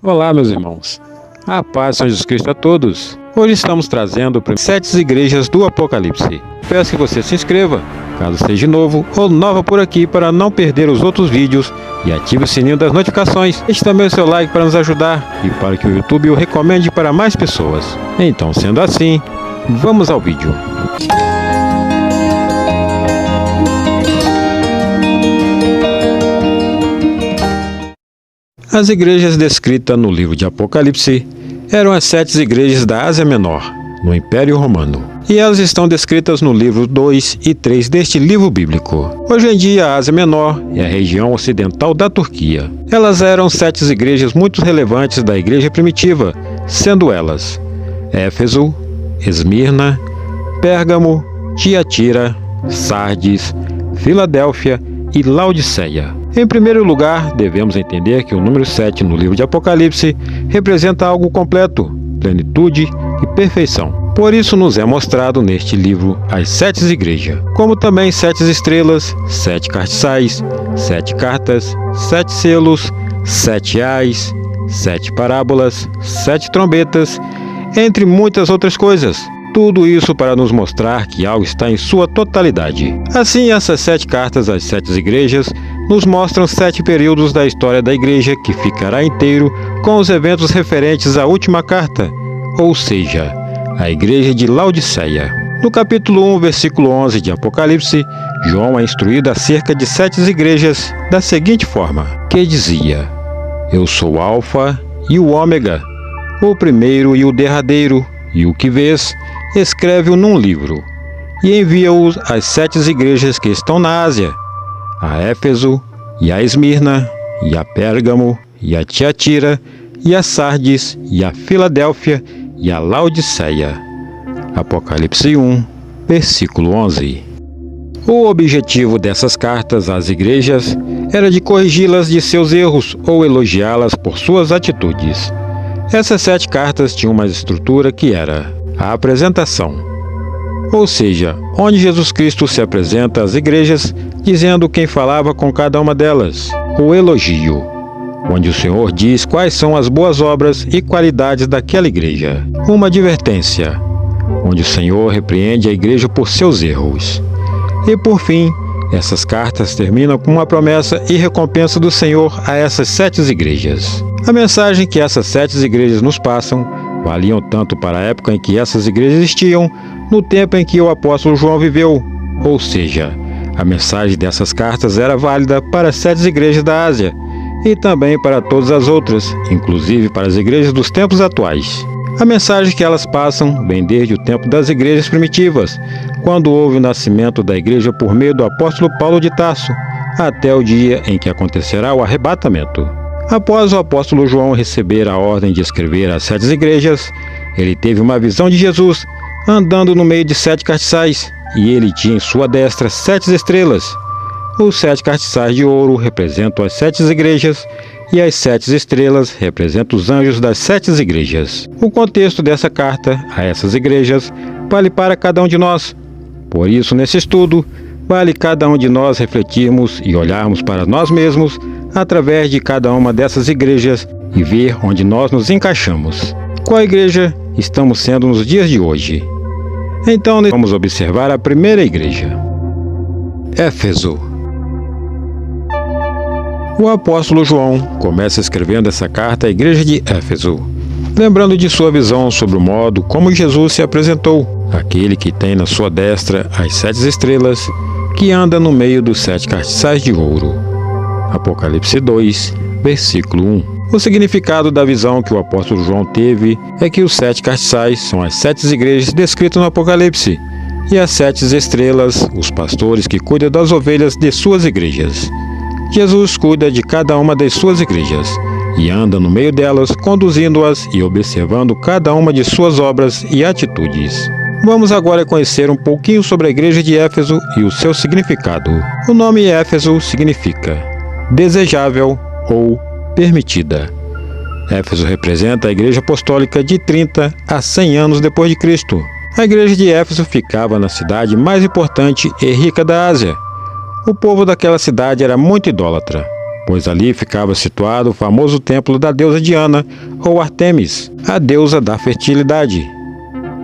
Olá, meus irmãos. A paz de São Jesus Cristo a todos. Hoje estamos trazendo 7 igrejas do Apocalipse. Peço que você se inscreva, caso seja novo ou nova por aqui, para não perder os outros vídeos, e ative o sininho das notificações. Deixe também o seu like para nos ajudar e para que o YouTube o recomende para mais pessoas. Então, sendo assim, vamos ao vídeo. As igrejas descritas no livro de Apocalipse eram as 7 igrejas da Ásia Menor, no Império Romano. E elas estão descritas no livro 2 e 3 deste livro bíblico. Hoje em dia, a Ásia Menor é a região ocidental da Turquia. Elas eram 7 igrejas muito relevantes da igreja primitiva, sendo elas Éfeso, Esmirna, Pérgamo, Tiatira, Sardes, Filadélfia e Laodiceia. Em primeiro lugar, devemos entender que o número 7 no livro de Apocalipse representa algo completo, plenitude e perfeição. Por isso nos é mostrado neste livro as 7 igrejas, como também 7 estrelas, 7 castiçais, 7 cartas, 7 selos, 7 ais, 7 parábolas, 7 trombetas, entre muitas outras coisas. Tudo isso para nos mostrar que algo está em sua totalidade. Assim, essas 7 cartas às 7 igrejas nos mostram 7 períodos da história da igreja que ficará inteiro com os eventos referentes à última carta, ou seja, a igreja de Laodiceia. No capítulo 1, versículo 11 de Apocalipse, João é instruído acerca de 7 igrejas da seguinte forma, que dizia: Eu sou o Alfa e o Ômega, o primeiro e o derradeiro, e o que vês, escreve-o num livro, e envia-o às 7 igrejas que estão na Ásia, a Éfeso, e a Esmirna, e a Pérgamo, e a Tiatira, e a Sardes, e a Filadélfia, e a Laodiceia. Apocalipse 1, versículo 11. O objetivo dessas cartas às igrejas era de corrigi-las de seus erros ou elogiá-las por suas atitudes. Essas 7 cartas tinham uma estrutura que era a apresentação, ou seja, onde Jesus Cristo se apresenta às igrejas, dizendo quem falava com cada uma delas. O elogio, onde o Senhor diz quais são as boas obras e qualidades daquela igreja. Uma advertência, onde o Senhor repreende a igreja por seus erros. E por fim, essas cartas terminam com uma promessa e recompensa do Senhor a essas 7 igrejas. A mensagem que essas 7 igrejas nos passam valiam tanto para a época em que essas igrejas existiam, no tempo em que o apóstolo João viveu. Ou seja, a mensagem dessas cartas era válida para as 7 igrejas da Ásia e também para todas as outras, inclusive para as igrejas dos tempos atuais. A mensagem que elas passam vem desde o tempo das igrejas primitivas, quando houve o nascimento da igreja por meio do apóstolo Paulo de Tarso, até o dia em que acontecerá o arrebatamento. Após o apóstolo João receber a ordem de escrever as 7 igrejas, ele teve uma visão de Jesus andando no meio de 7 castiçais, e ele tinha em sua destra 7 estrelas. Os 7 castiçais de ouro representam as 7 igrejas, e as 7 estrelas representam os anjos das 7 igrejas. O contexto dessa carta a essas igrejas vale para cada um de nós. Por isso, nesse estudo, vale cada um de nós refletirmos e olharmos para nós mesmos através de cada uma dessas igrejas e ver onde nós nos encaixamos. Qual igreja estamos sendo nos dias de hoje? Então, vamos observar a primeira igreja. Éfeso. O apóstolo João começa escrevendo essa carta à igreja de Éfeso, lembrando de sua visão sobre o modo como Jesus se apresentou, aquele que tem na sua destra as 7 estrelas, que anda no meio dos 7 castiçais de ouro. Apocalipse 2, versículo 1. O significado da visão que o apóstolo João teve é que os 7 castiçais são as 7 igrejas descritas no Apocalipse, e as 7 estrelas, os pastores que cuidam das ovelhas de suas igrejas. Jesus cuida de cada uma das suas igrejas, e anda no meio delas, conduzindo-as e observando cada uma de suas obras e atitudes. Vamos agora conhecer um pouquinho sobre a igreja de Éfeso e o seu significado. O nome Éfeso significa desejável ou permitida. Éfeso representa a igreja apostólica de 30 a 100 anos depois de Cristo. A igreja de Éfeso ficava na cidade mais importante e rica da Ásia. O povo daquela cidade era muito idólatra. pois ali ficava situado o famoso templo da deusa Diana, ou Artemis, a deusa da fertilidade.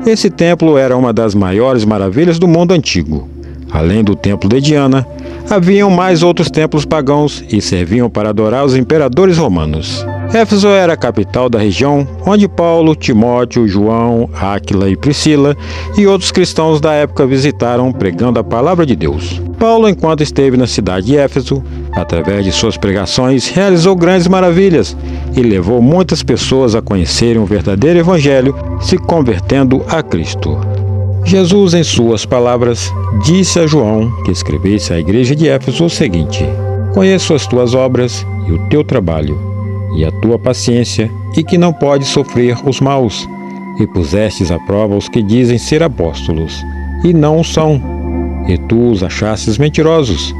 Esse templo era uma das maiores maravilhas do mundo antigo. Além do templo de Diana, haviam mais outros templos pagãos e serviam para adorar os imperadores romanos. Éfeso era a capital da região onde Paulo, Timóteo, João, Áquila e Priscila e outros cristãos da época visitaram pregando a palavra de Deus. Paulo, enquanto esteve na cidade de Éfeso, através de suas pregações, realizou grandes maravilhas e levou muitas pessoas a conhecerem o verdadeiro evangelho, se convertendo a Cristo. Jesus, em suas palavras, disse a João que escrevesse à igreja de Éfeso o seguinte: Conheço as tuas obras e o teu trabalho, e a tua paciência, e que não podes sofrer os maus, e pusestes à prova os que dizem ser apóstolos, e não o são, e tu os achastes mentirosos,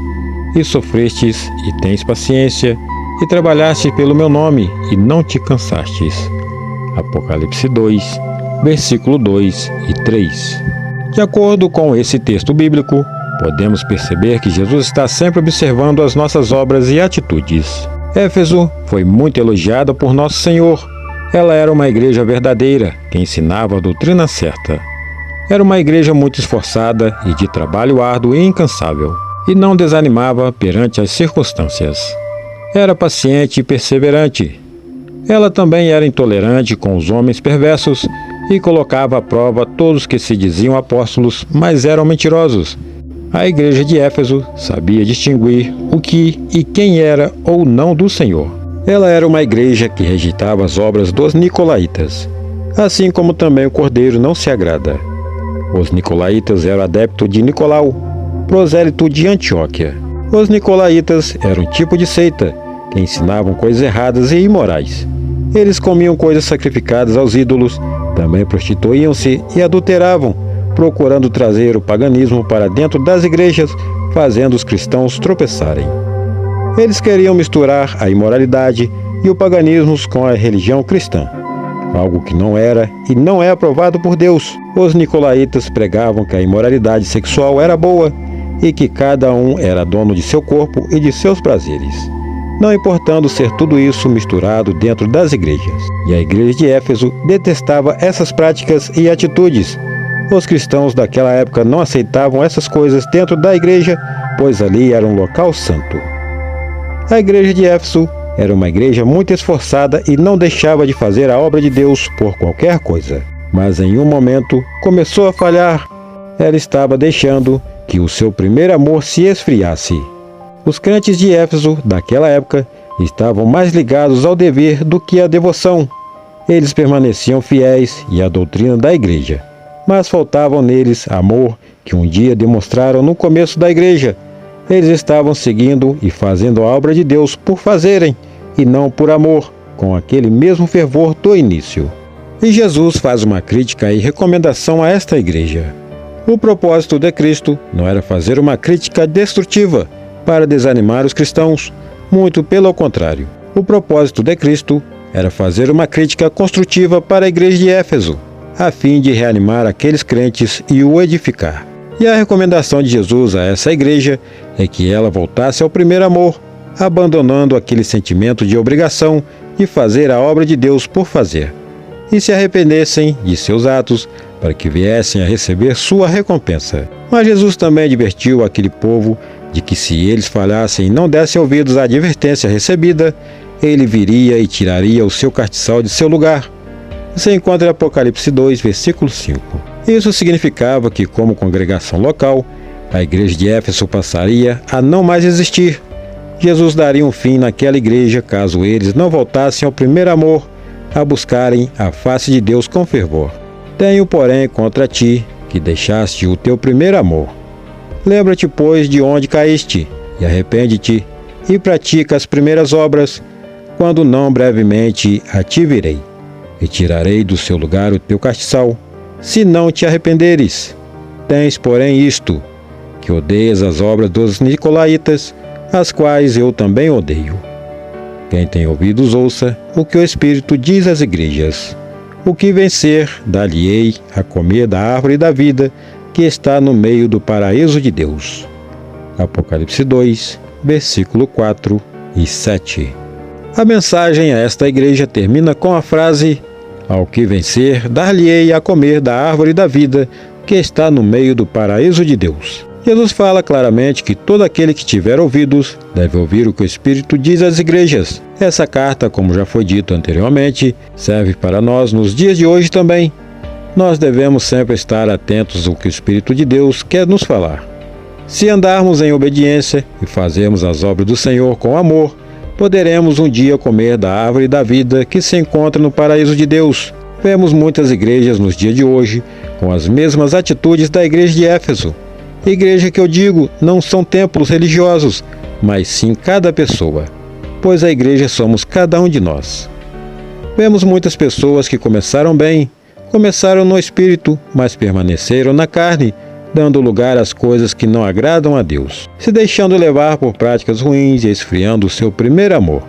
e sofrestes, e tens paciência, e trabalhaste pelo meu nome, e não te cansastes. Apocalipse 2, versículo 2 e 3. De acordo com esse texto bíblico, podemos perceber que Jesus está sempre observando as nossas obras e atitudes. Éfeso foi muito elogiada por Nosso Senhor. Ela era uma igreja verdadeira, que ensinava a doutrina certa. Era uma igreja muito esforçada e de trabalho árduo e incansável, e não desanimava perante as circunstâncias. Era paciente e perseverante. Ela também era intolerante com os homens perversos e colocava à prova todos que se diziam apóstolos, mas eram mentirosos. A igreja de Éfeso sabia distinguir o que e quem era ou não do Senhor. Ela era uma igreja que rejeitava as obras dos nicolaítas, assim como também o Cordeiro não se agrada. Os nicolaítas eram adeptos de Nicolau, prosélito de Antioquia. Os nicolaítas eram um tipo de seita que ensinavam coisas erradas e imorais. Eles comiam coisas sacrificadas aos ídolos, também prostituíam-se e adulteravam, procurando trazer o paganismo para dentro das igrejas, fazendo os cristãos tropeçarem. Eles queriam misturar a imoralidade e o paganismo com a religião cristã, algo que não era e não é aprovado por Deus. Os nicolaítas pregavam que a imoralidade sexual era boa e que cada um era dono de seu corpo e de seus prazeres, não importando ser tudo isso misturado dentro das igrejas. E a igreja de Éfeso detestava essas práticas e atitudes. Os cristãos daquela época não aceitavam essas coisas dentro da igreja, pois ali era um local santo. A igreja de Éfeso era uma igreja muito esforçada e não deixava de fazer a obra de Deus por qualquer coisa. Mas em um momento começou a falhar. Ela estava deixando que o seu primeiro amor se esfriasse. Os crentes de Éfeso daquela época estavam mais ligados ao dever do que à devoção. Eles permaneciam fiéis à doutrina da igreja, mas faltavam neles amor que um dia demonstraram no começo da igreja. Eles estavam seguindo e fazendo a obra de Deus por fazerem, e não por amor, com aquele mesmo fervor do início. E Jesus faz uma crítica e recomendação a esta igreja. O propósito de Cristo não era fazer uma crítica destrutiva para desanimar os cristãos, muito pelo contrário. O propósito de Cristo era fazer uma crítica construtiva para a igreja de Éfeso, a fim de reanimar aqueles crentes e o edificar. E a recomendação de Jesus a essa igreja é que ela voltasse ao primeiro amor, abandonando aquele sentimento de obrigação de fazer a obra de Deus por fazer, e se arrependessem de seus atos para que viessem a receber sua recompensa. Mas Jesus também advertiu aquele povo de que se eles falhassem e não dessem ouvidos à advertência recebida, ele viria e tiraria o seu castiçal de seu lugar. Você encontra em Apocalipse 2, versículo 5. Isso significava que, como congregação local, a igreja de Éfeso passaria a não mais existir. Jesus daria um fim naquela igreja caso eles não voltassem ao primeiro amor, a buscarem a face de Deus com fervor. Tenho, porém, contra ti, que deixaste o teu primeiro amor. Lembra-te, pois, de onde caíste, e arrepende-te, e pratica as primeiras obras, quando não brevemente a ti virei, e tirarei do seu lugar o teu castiçal, se não te arrependeres. Tens, porém, isto, que odeias as obras dos nicolaítas, as quais eu também odeio. Quem tem ouvidos ouça o que o Espírito diz às igrejas. O que vencer, dar-lhe-ei a comer da árvore da vida, que está no meio do paraíso de Deus. Apocalipse 2, versículo 4 e 7. A mensagem a esta igreja termina com a frase: ao que vencer, dar-lhe-ei a comer da árvore da vida que está no meio do paraíso de Deus. Jesus fala claramente que todo aquele que tiver ouvidos deve ouvir o que o Espírito diz às igrejas. Essa carta, como já foi dito anteriormente, serve para nós nos dias de hoje também. Nós devemos sempre estar atentos ao que o Espírito de Deus quer nos falar. Se andarmos em obediência e fazermos as obras do Senhor com amor, poderemos um dia comer da árvore da vida que se encontra no paraíso de Deus. Vemos muitas igrejas nos dias de hoje com as mesmas atitudes da igreja de Éfeso. Igreja que eu digo não são templos religiosos, mas sim cada pessoa, pois a igreja somos cada um de nós. Vemos muitas pessoas que começaram bem, começaram no espírito, mas permaneceram na carne, dando lugar às coisas que não agradam a Deus, se deixando levar por práticas ruins e esfriando o seu primeiro amor,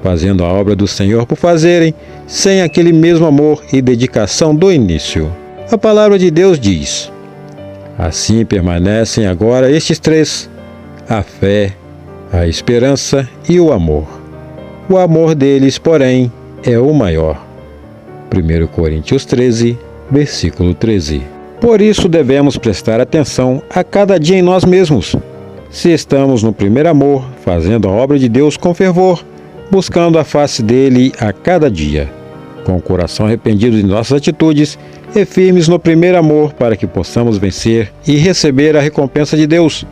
fazendo a obra do Senhor por fazerem, sem aquele mesmo amor e dedicação do início. A palavra de Deus diz: assim permanecem agora estes três: a fé, a esperança e o amor. O amor deles, porém, é o maior. 1 Coríntios 13, versículo 13. Por isso devemos prestar atenção a cada dia em nós mesmos. Se estamos no primeiro amor, fazendo a obra de Deus com fervor, buscando a face dele a cada dia, com o coração arrependido de nossas atitudes e firmes no primeiro amor, para que possamos vencer e receber a recompensa de Deus,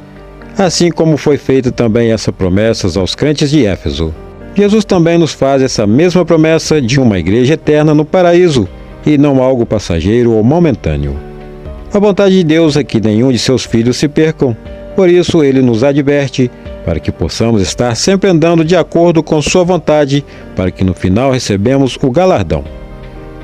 assim como foi feita também essa promessa aos crentes de Éfeso. Jesus também nos faz essa mesma promessa de uma igreja eterna no paraíso, e não algo passageiro ou momentâneo. A vontade de Deus é que nenhum de seus filhos se percam, por isso ele nos adverte, para que possamos estar sempre andando de acordo com sua vontade, para que no final recebamos o galardão.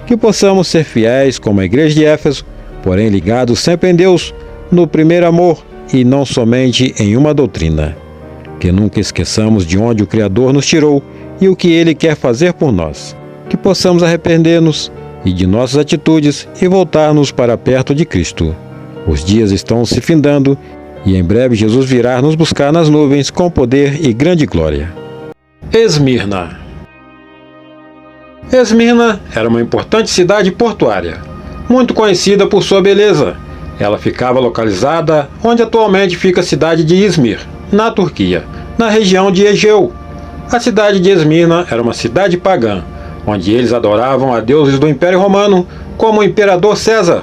Que possamos ser fiéis como a igreja de Éfeso, porém ligados sempre em Deus, no primeiro amor, e não somente em uma doutrina. Que nunca esqueçamos de onde o Criador nos tirou e o que ele quer fazer por nós. Que possamos arrepender-nos e de nossas atitudes e voltar-nos para perto de Cristo. Os dias estão se findando e em breve Jesus virá nos buscar nas nuvens com poder e grande glória. Esmirna. Esmirna era uma importante cidade portuária, muito conhecida por sua beleza. Ela ficava localizada onde atualmente fica a cidade de Izmir, na Turquia, na região de Egeu. A cidade de Esmirna era uma cidade pagã, onde eles adoravam a deuses do Império Romano, como o imperador César.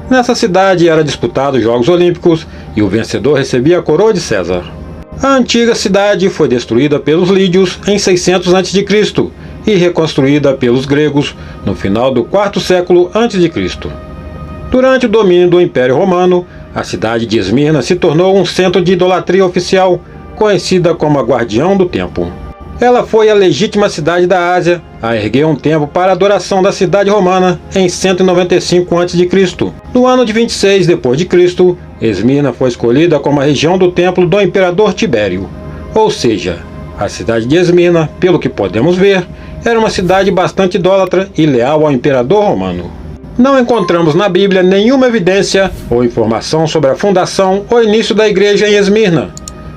Nessa cidade era disputado os Jogos Olímpicos e o vencedor recebia a coroa de César. A antiga cidade foi destruída pelos lídios em 600 a.C. e reconstruída pelos gregos no final do IV século a.C. Durante o domínio do Império Romano, a cidade de Esmirna se tornou um centro de idolatria oficial, conhecida como a Guardião do Templo. Ela foi a legítima cidade da Ásia a erguer um templo para a adoração da cidade romana em 195 a.C. No ano de 26 d.C., Esmirna foi escolhida como a região do templo do imperador Tibério. Ou seja, a cidade de Esmirna, pelo que podemos ver, era uma cidade bastante idólatra e leal ao imperador romano. Não encontramos na Bíblia nenhuma evidência ou informação sobre a fundação ou início da igreja em Esmirna,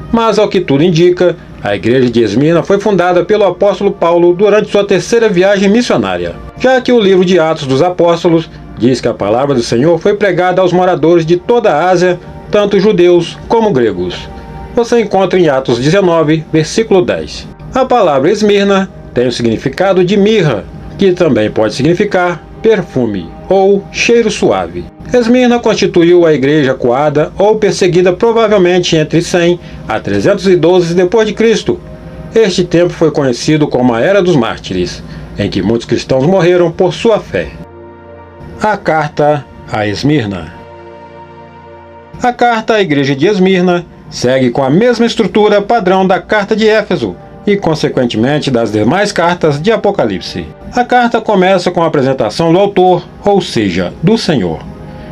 mas ao que tudo indica, a igreja de Esmirna foi fundada pelo apóstolo Paulo durante sua terceira viagem missionária, já que o livro de Atos dos Apóstolos diz que a palavra do Senhor foi pregada aos moradores de toda a Ásia, tanto judeus como gregos. Você encontra em Atos 19, versículo 10. A palavra Esmirna tem o significado de mirra, que também pode significar perfume ou cheiro suave. Esmirna constituiu a igreja coada ou perseguida provavelmente entre 100 a 312 d.C. Este tempo foi conhecido como a Era dos Mártires, em que muitos cristãos morreram por sua fé. A Carta a Esmirna. A Carta à Igreja de Esmirna segue com a mesma estrutura padrão da Carta de Éfeso e, consequentemente, das demais cartas de Apocalipse. A carta começa com a apresentação do autor, ou seja, do Senhor.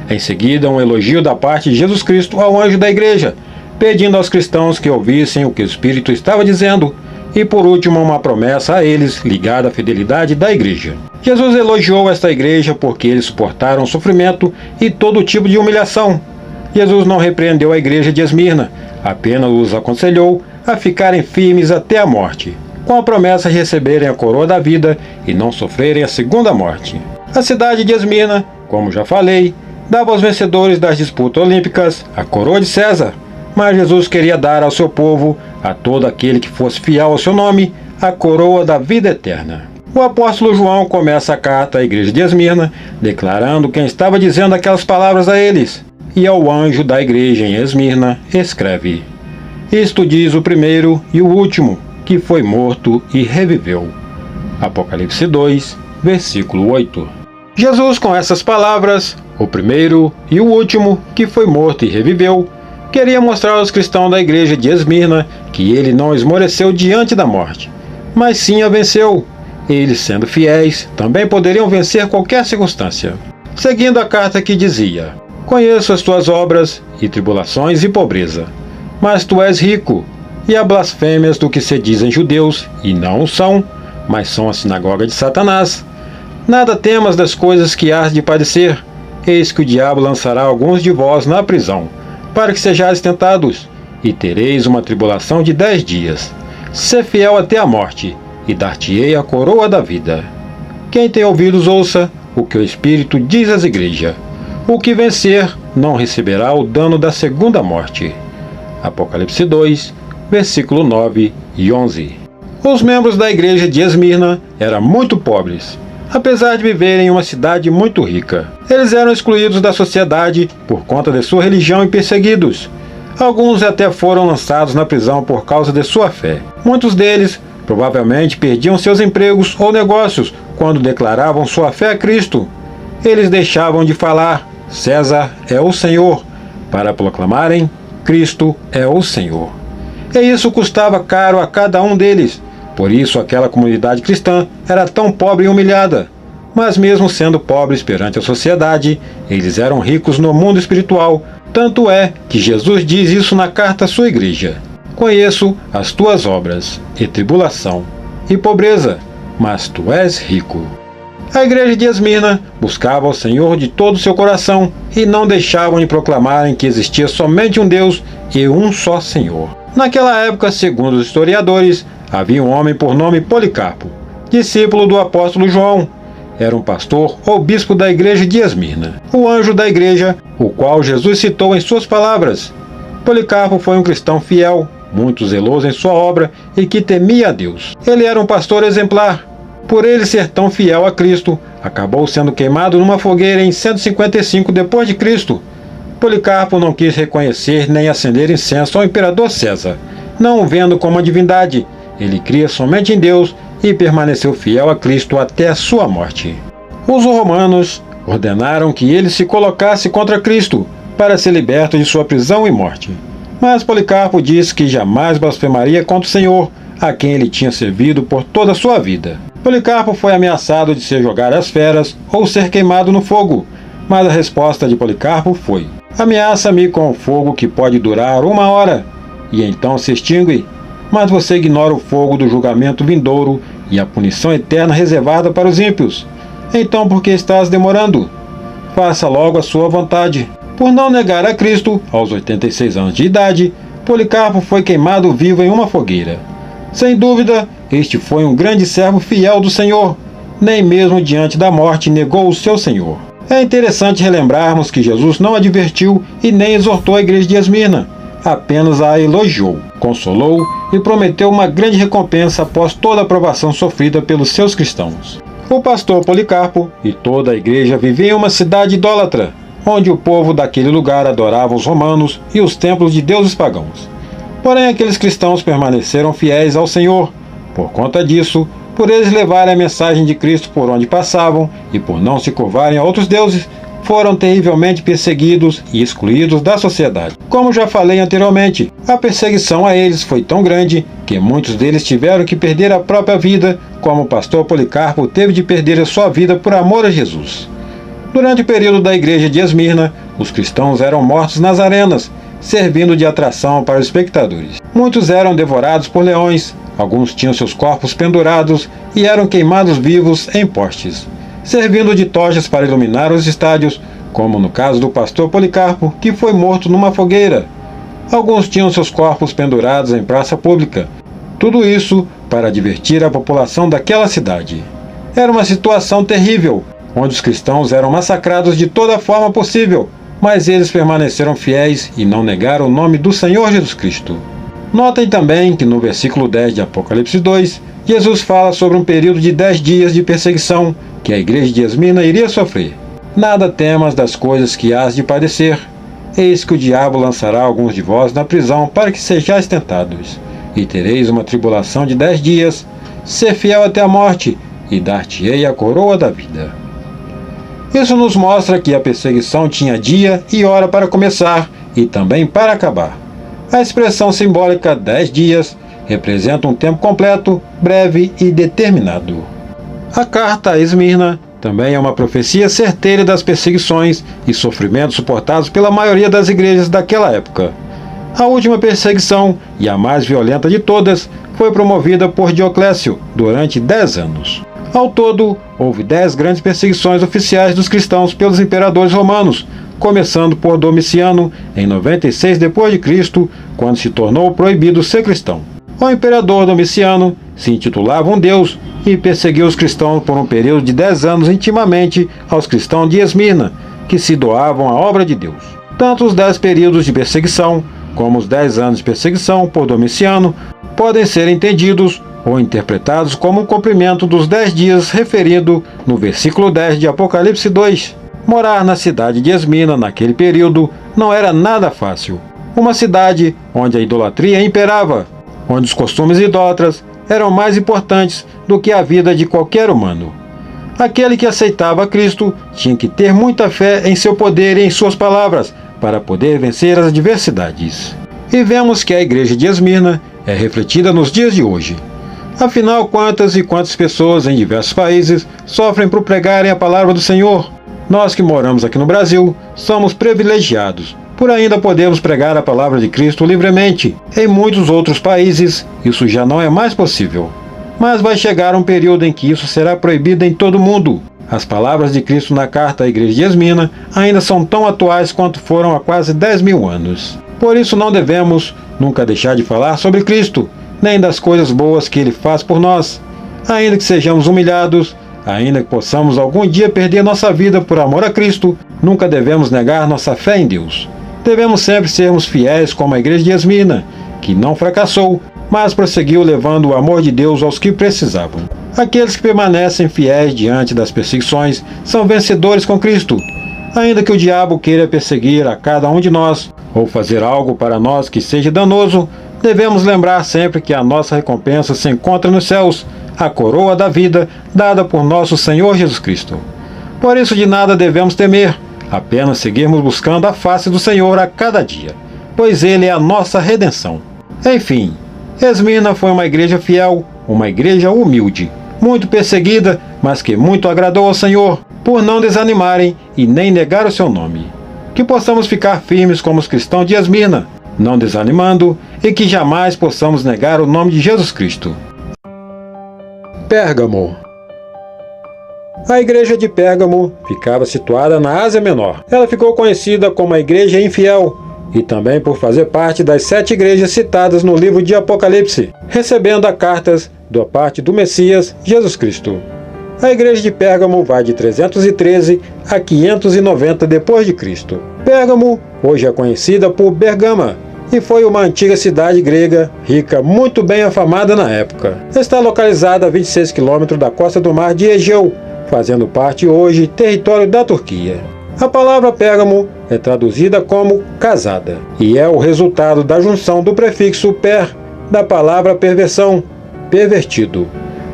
Em seguida, um elogio da parte de Jesus Cristo ao anjo da igreja, pedindo aos cristãos que ouvissem o que o Espírito estava dizendo, e por último, uma promessa a eles ligada à fidelidade da igreja. Jesus elogiou esta igreja porque eles suportaram sofrimento e todo tipo de humilhação. Jesus não repreendeu a igreja de Esmirna, apenas os aconselhou a ficarem firmes até a morte. com a promessa de receberem a coroa da vida e não sofrerem a segunda morte. A cidade de Esmirna, como já falei, dava aos vencedores das disputas olímpicas a coroa de César, mas Jesus queria dar ao seu povo, a todo aquele que fosse fiel ao seu nome, a coroa da vida eterna. O apóstolo João começa a carta à igreja de Esmirna, declarando quem estava dizendo aquelas palavras a eles, e ao anjo da igreja em Esmirna escreve: Isto diz o primeiro e o último, que foi morto e reviveu. Apocalipse 2, versículo 8. Jesus, com essas palavras, o primeiro e o último, que foi morto e reviveu, queria mostrar aos cristãos da igreja de Esmirna que ele não esmoreceu diante da morte, mas sim a venceu. Eles, sendo fiéis, também poderiam vencer qualquer circunstância. Seguindo a carta que dizia: Conheço as tuas obras, e tribulações e pobreza, mas tu és rico, e há blasfêmias do que se dizem judeus, e não o são, mas são a sinagoga de Satanás. Nada temas das coisas que hás de padecer. Eis que o diabo lançará alguns de vós na prisão, para que sejais tentados, e tereis uma tribulação de 10 dias. Sê fiel até a morte, e dar-te-ei a coroa da vida. Quem tem ouvidos ouça o que o Espírito diz às igrejas. O que vencer não receberá o dano da segunda morte. Apocalipse 2, versículo 9 e 11. Os membros da igreja de Esmirna eram muito pobres, apesar de viverem em uma cidade muito rica. Eles eram excluídos da sociedade por conta de sua religião e perseguidos. Alguns até foram lançados na prisão por causa de sua fé. Muitos deles provavelmente perdiam seus empregos ou negócios quando declaravam sua fé a Cristo. Eles deixavam de falar César é o Senhor para proclamarem Cristo é o Senhor. E isso custava caro a cada um deles. Por isso aquela comunidade cristã era tão pobre e humilhada. Mas mesmo sendo pobres perante a sociedade, eles eram ricos no mundo espiritual. Tanto é que Jesus diz isso na carta à sua igreja: Conheço as tuas obras, e tribulação, e pobreza, mas tu és rico. A igreja de Esmirna buscava o Senhor de todo o seu coração, e não deixavam de proclamarem que existia somente um Deus e um só Senhor. Naquela época, segundo os historiadores, havia um homem por nome Policarpo, discípulo do apóstolo João. Era um pastor ou bispo da igreja de Esmirna, o anjo da igreja, o qual Jesus citou em suas palavras. Policarpo foi um cristão fiel, muito zeloso em sua obra e que temia a Deus. Ele era um pastor exemplar. Por ele ser tão fiel a Cristo, acabou sendo queimado numa fogueira em 155 d.C. Policarpo não quis reconhecer nem acender incenso ao imperador César, não o vendo como uma divindade. Ele cria somente em Deus e permaneceu fiel a Cristo até a sua morte. Os romanos ordenaram que ele se colocasse contra Cristo para ser liberto de sua prisão e morte. Mas Policarpo disse que jamais blasfemaria contra o Senhor, a quem ele tinha servido por toda a sua vida. Policarpo foi ameaçado de ser jogado às feras ou ser queimado no fogo, mas a resposta de Policarpo foi: ameaça-me com o fogo que pode durar 1 hora, e então se extingue, mas você ignora o fogo do julgamento vindouro e a punição eterna reservada para os ímpios. Então por que estás demorando? Faça logo a sua vontade. Por não negar a Cristo, aos 86 anos de idade, Policarpo foi queimado vivo em uma fogueira. Sem dúvida, este foi um grande servo fiel do Senhor. Nem mesmo diante da morte negou o seu Senhor. É interessante relembrarmos que Jesus não advertiu e nem exortou a igreja de Esmirna, apenas a elogiou, consolou e prometeu uma grande recompensa após toda a provação sofrida pelos seus cristãos. O pastor Policarpo e toda a igreja viviam em uma cidade idólatra, onde o povo daquele lugar adorava os romanos e os templos de deuses pagãos. Porém, aqueles cristãos permaneceram fiéis ao Senhor. Por conta disso, por eles levarem a mensagem de Cristo por onde passavam e por não se curvarem a outros deuses, foram terrivelmente perseguidos e excluídos da sociedade. Como já falei anteriormente, a perseguição a eles foi tão grande que muitos deles tiveram que perder a própria vida, como o pastor Policarpo teve de perder a sua vida por amor a Jesus. Durante o período da igreja de Esmirna, os cristãos eram mortos nas arenas, servindo de atração para os espectadores. Muitos eram devorados por leões, alguns tinham seus corpos pendurados e eram queimados vivos em postes, servindo de tochas para iluminar os estádios, como no caso do pastor Policarpo, que foi morto numa fogueira. Alguns tinham seus corpos pendurados em praça pública. Tudo isso para advertir a população daquela cidade. Era uma situação terrível, onde os cristãos eram massacrados de toda forma possível, mas eles permaneceram fiéis e não negaram o nome do Senhor Jesus Cristo. Notem também que no versículo 10 de Apocalipse 2, Jesus fala sobre um período de 10 dias de perseguição que a igreja de Esmirna iria sofrer. Nada temas das coisas que hás de padecer. Eis que o diabo lançará alguns de vós na prisão para que sejais tentados, e tereis uma tribulação de 10 dias. Ser fiel até a morte, e dar-te-ei a coroa da vida. Isso nos mostra que a perseguição tinha dia e hora para começar e também para acabar. A expressão simbólica 10 dias representa um tempo completo, breve e determinado. A carta a Esmirna também é uma profecia certeira das perseguições e sofrimentos suportados pela maioria das igrejas daquela época. A última perseguição, e a mais violenta de todas, foi promovida por Dioclécio durante 10 anos. Ao todo, houve 10 grandes perseguições oficiais dos cristãos pelos imperadores romanos, começando por Domiciano em 96 d.C., quando se tornou proibido ser cristão. O imperador Domiciano se intitulava um deus e perseguiu os cristãos por um período de 10 anos intimamente aos cristãos de Esmirna, que se doavam à obra de Deus. Tanto os 10 períodos de perseguição, como os 10 anos de perseguição por Domiciano, podem ser entendidos ou interpretados como um cumprimento dos 10 dias referido no versículo 10 de Apocalipse 2. Morar na cidade de Esmirna naquele período não era nada fácil. Uma cidade onde a idolatria imperava, onde os costumes idólatras eram mais importantes do que a vida de qualquer humano. Aquele que aceitava Cristo tinha que ter muita fé em seu poder e em suas palavras para poder vencer as adversidades. E vemos que a igreja de Esmirna é refletida nos dias de hoje. Afinal, quantas e quantas pessoas em diversos países sofrem por pregarem a palavra do Senhor? Nós que moramos aqui no Brasil somos privilegiados por ainda podermos pregar a palavra de Cristo livremente. Em muitos outros países, isso já não é mais possível. Mas vai chegar um período em que isso será proibido em todo o mundo. As palavras de Cristo na carta à igreja de Esmirna ainda são tão atuais quanto foram há quase 10.000 anos. Por isso não devemos nunca deixar de falar sobre Cristo, nem das coisas boas que Ele faz por nós. Ainda que sejamos humilhados, ainda que possamos algum dia perder nossa vida por amor a Cristo, nunca devemos negar nossa fé em Deus. Devemos sempre sermos fiéis como a igreja de Esmirna, que não fracassou, mas prosseguiu levando o amor de Deus aos que precisavam. Aqueles que permanecem fiéis diante das perseguições são vencedores com Cristo. Ainda que o diabo queira perseguir a cada um de nós, ou fazer algo para nós que seja danoso, devemos lembrar sempre que a nossa recompensa se encontra nos céus, a coroa da vida dada por nosso Senhor Jesus Cristo. Por isso de nada devemos temer, apenas seguirmos buscando a face do Senhor a cada dia, pois Ele é a nossa redenção. Enfim, Esmirna foi uma igreja fiel, uma igreja humilde, muito perseguida, mas que muito agradou ao Senhor, por não desanimarem e nem negar o seu nome. Que possamos ficar firmes como os cristãos de Esmirna, não desanimando, e que jamais possamos negar o nome de Jesus Cristo. Pérgamo. A igreja de Pérgamo ficava situada na Ásia Menor. Ela ficou conhecida como a igreja infiel e também por fazer parte das 7 igrejas citadas no livro de Apocalipse, recebendo as cartas da parte do Messias, Jesus Cristo. A igreja de Pérgamo vai de 313 a 590 d.C. Pérgamo hoje é conhecida por Bergama e foi uma antiga cidade grega rica, muito bem afamada na época. Está localizada a 26 km da costa do mar de Egeu, fazendo parte hoje território da Turquia. A palavra Pérgamo é traduzida como casada e é o resultado da junção do prefixo per da palavra perversão, pervertido,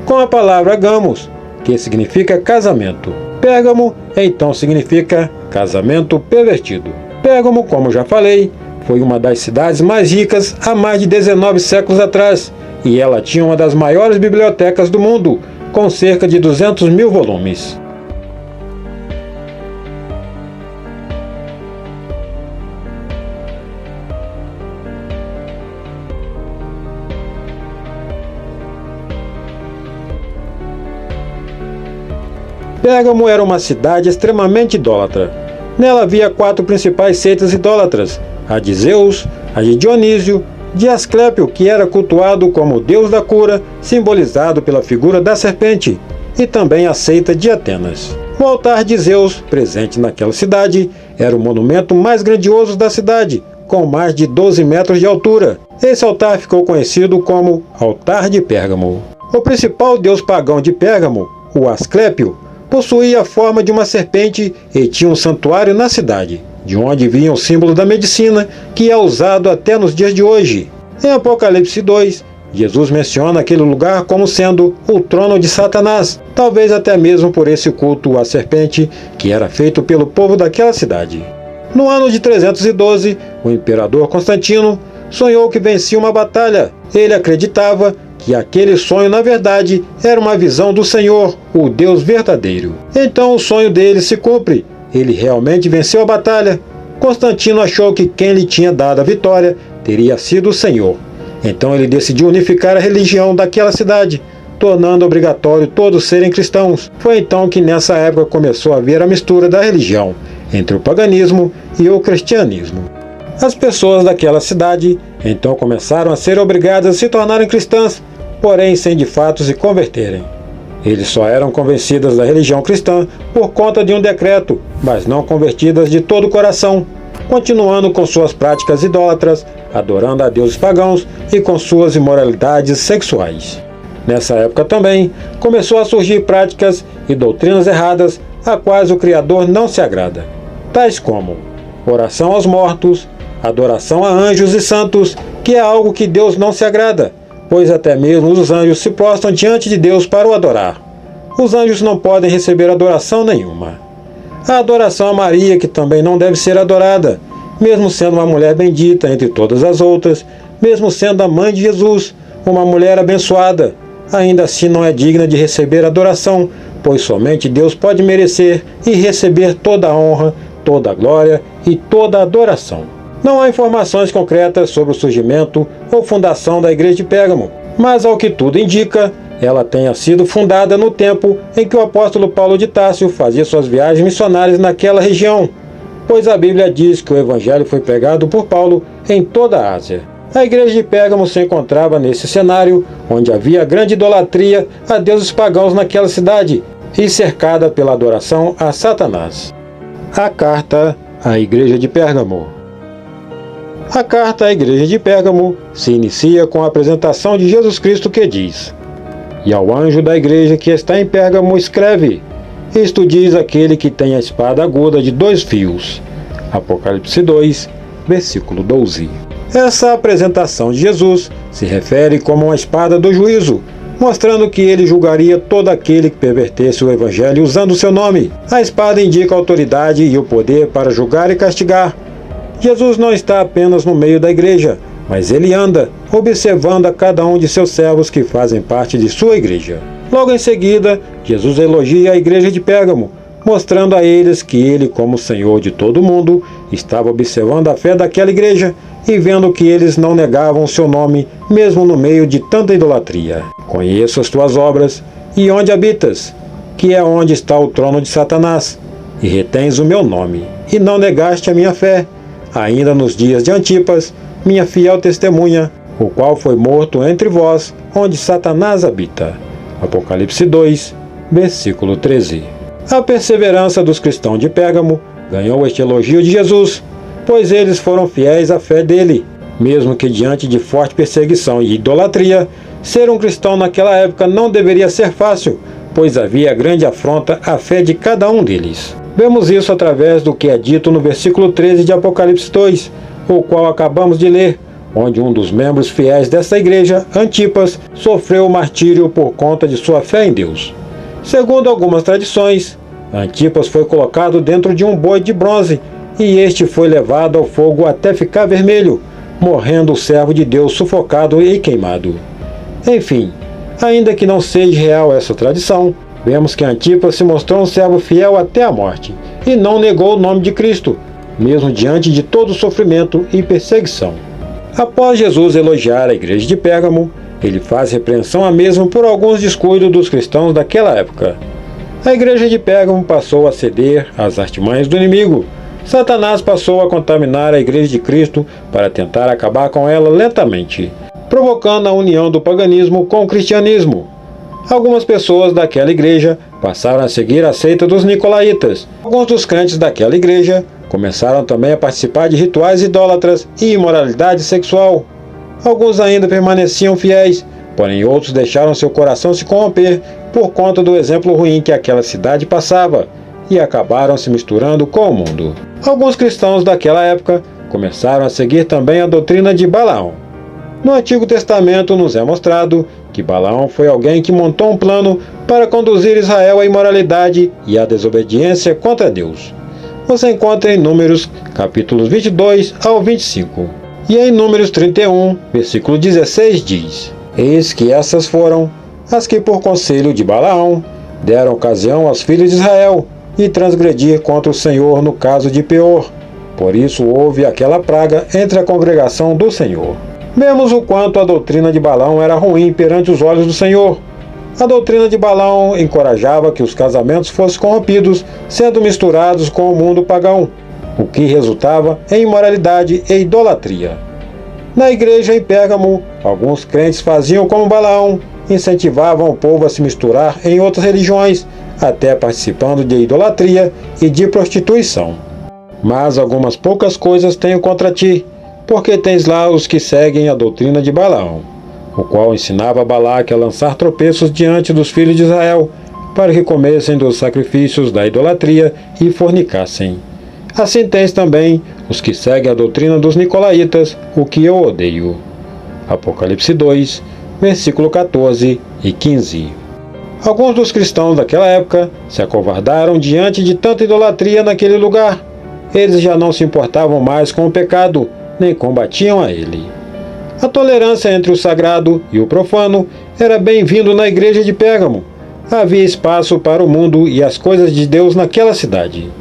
com a palavra gamos, que significa casamento. Pérgamo então significa casamento pervertido. Pérgamo, como já falei, foi uma das cidades mais ricas há mais de 19 séculos atrás e ela tinha uma das maiores bibliotecas do mundo, com cerca de 200.000 volumes. Pérgamo era uma cidade extremamente idólatra. Nela havia 4 principais seitas idólatras: a de Zeus, a de Dionísio, de Asclépio, que era cultuado como o deus da cura, simbolizado pela figura da serpente, e também a seita de Atenas. O altar de Zeus, presente naquela cidade, era o monumento mais grandioso da cidade, com mais de 12 metros de altura. Esse altar ficou conhecido como Altar de Pérgamo. O principal deus pagão de Pérgamo, o Asclépio, possuía a forma de uma serpente e tinha um santuário na cidade, de onde vinha o símbolo da medicina, que é usado até nos dias de hoje. Em Apocalipse 2, Jesus menciona aquele lugar como sendo o trono de Satanás, talvez até mesmo por esse culto à serpente que era feito pelo povo daquela cidade. No ano de 312, o imperador Constantino sonhou que vencia uma batalha. Ele acreditava que aquele sonho, na verdade, era uma visão do Senhor, o Deus verdadeiro. Então o sonho dele se cumpre. Ele realmente venceu a batalha. Constantino achou que quem lhe tinha dado a vitória teria sido o Senhor. Então ele decidiu unificar a religião daquela cidade, tornando obrigatório todos serem cristãos. Foi então que nessa época começou a haver a mistura da religião entre o paganismo e o cristianismo. As pessoas daquela cidade então começaram a ser obrigadas a se tornarem cristãs, porém sem de fato se converterem. Eles só eram convencidas da religião cristã por conta de um decreto, mas não convertidas de todo o coração, continuando com suas práticas idólatras, adorando a deuses pagãos e com suas imoralidades sexuais. Nessa época também começou a surgir práticas e doutrinas erradas a quais o Criador não se agrada, tais como oração aos mortos, adoração a anjos e santos, que é algo que Deus não se agrada, pois até mesmo os anjos se prostram diante de Deus para o adorar. Os anjos não podem receber adoração nenhuma. A adoração a Maria, que também não deve ser adorada, mesmo sendo uma mulher bendita entre todas as outras, mesmo sendo a mãe de Jesus, uma mulher abençoada, ainda assim não é digna de receber adoração, pois somente Deus pode merecer e receber toda a honra, toda a glória e toda a adoração. Não há informações concretas sobre o surgimento ou fundação da igreja de Pérgamo, mas ao que tudo indica, ela tenha sido fundada no tempo em que o apóstolo Paulo de Tarso fazia suas viagens missionárias naquela região, pois a Bíblia diz que o evangelho foi pregado por Paulo em toda a Ásia. A igreja de Pérgamo se encontrava nesse cenário, onde havia grande idolatria a deuses pagãos naquela cidade, e cercada pela adoração a Satanás. A carta à igreja de Pérgamo. A carta à igreja de Pérgamo se inicia com a apresentação de Jesus Cristo, que diz: "E ao anjo da igreja que está em Pérgamo escreve, isto diz aquele que tem a espada aguda de 2 fios." Apocalipse 2, versículo 12. Essa apresentação de Jesus se refere como uma espada do juízo, mostrando que ele julgaria todo aquele que pervertesse o evangelho usando o seu nome. A espada indica a autoridade e o poder para julgar e castigar. Jesus não está apenas no meio da igreja, mas ele anda, observando a cada um de seus servos que fazem parte de sua igreja. Logo em seguida, Jesus elogia a igreja de Pérgamo, mostrando a eles que ele, como Senhor de todo mundo, estava observando a fé daquela igreja e vendo que eles não negavam o seu nome, mesmo no meio de tanta idolatria. "Conheço as tuas obras e onde habitas, que é onde está o trono de Satanás, e retens o meu nome, e não negaste a minha fé, ainda nos dias de Antipas, minha fiel testemunha, o qual foi morto entre vós, onde Satanás habita." Apocalipse 2, versículo 13. A perseverança dos cristãos de Pérgamo ganhou este elogio de Jesus, pois eles foram fiéis à fé dele, mesmo que diante de forte perseguição e idolatria. Ser um cristão naquela época não deveria ser fácil, pois havia grande afronta à fé de cada um deles. Vemos isso através do que é dito no versículo 13 de Apocalipse 2, o qual acabamos de ler, onde um dos membros fiéis dessa igreja, Antipas, sofreu o martírio por conta de sua fé em Deus. Segundo algumas tradições, Antipas foi colocado dentro de um boi de bronze e este foi levado ao fogo até ficar vermelho, morrendo o servo de Deus sufocado e queimado. Enfim, ainda que não seja real essa tradição, vemos que Antipas se mostrou um servo fiel até a morte e não negou o nome de Cristo, mesmo diante de todo o sofrimento e perseguição. Após Jesus elogiar a igreja de Pérgamo, ele faz repreensão à mesma por alguns descuidos dos cristãos daquela época. A igreja de Pérgamo passou a ceder às artimanhas do inimigo, Satanás passou a contaminar a Igreja de Cristo para tentar acabar com ela lentamente, provocando a união do paganismo com o cristianismo. Algumas pessoas daquela igreja passaram a seguir a seita dos nicolaítas. Alguns dos crentes daquela igreja começaram também a participar de rituais idólatras e imoralidade sexual. Alguns ainda permaneciam fiéis, porém outros deixaram seu coração se corromper por conta do exemplo ruim que aquela cidade passava e acabaram se misturando com o mundo. Alguns cristãos daquela época começaram a seguir também a doutrina de Balaão. No Antigo Testamento nos é mostrado que Balaão foi alguém que montou um plano para conduzir Israel à imoralidade e à desobediência contra Deus. Você encontra em Números, capítulos 22 ao 25. E em Números 31, versículo 16 diz: Eis que essas foram as que por conselho de Balaão deram ocasião aos filhos de Israel e transgredir contra o Senhor no caso de Peor. Por isso houve aquela praga entre a congregação do Senhor. Vemos o quanto a doutrina de Balaão era ruim perante os olhos do Senhor. A doutrina de Balaão encorajava que os casamentos fossem corrompidos, sendo misturados com o mundo pagão, o que resultava em imoralidade e idolatria. Na igreja em Pérgamo, alguns crentes faziam como Balaão, incentivavam o povo a se misturar em outras religiões, até participando de idolatria e de prostituição. Mas algumas poucas coisas tenho contra ti, porque tens lá os que seguem a doutrina de Balaão, o qual ensinava Balaque a lançar tropeços diante dos filhos de Israel, para que comessem dos sacrifícios da idolatria e fornicassem. Assim tens também os que seguem a doutrina dos nicolaítas, o que eu odeio. Apocalipse 2, versículo 14 e 15. Alguns dos cristãos daquela época se acovardaram diante de tanta idolatria naquele lugar. Eles já não se importavam mais com o pecado, nem combatiam a ele. A tolerância entre o sagrado e o profano era bem-vindo na igreja de Pérgamo. Havia espaço para o mundo e as coisas de Deus naquela cidade.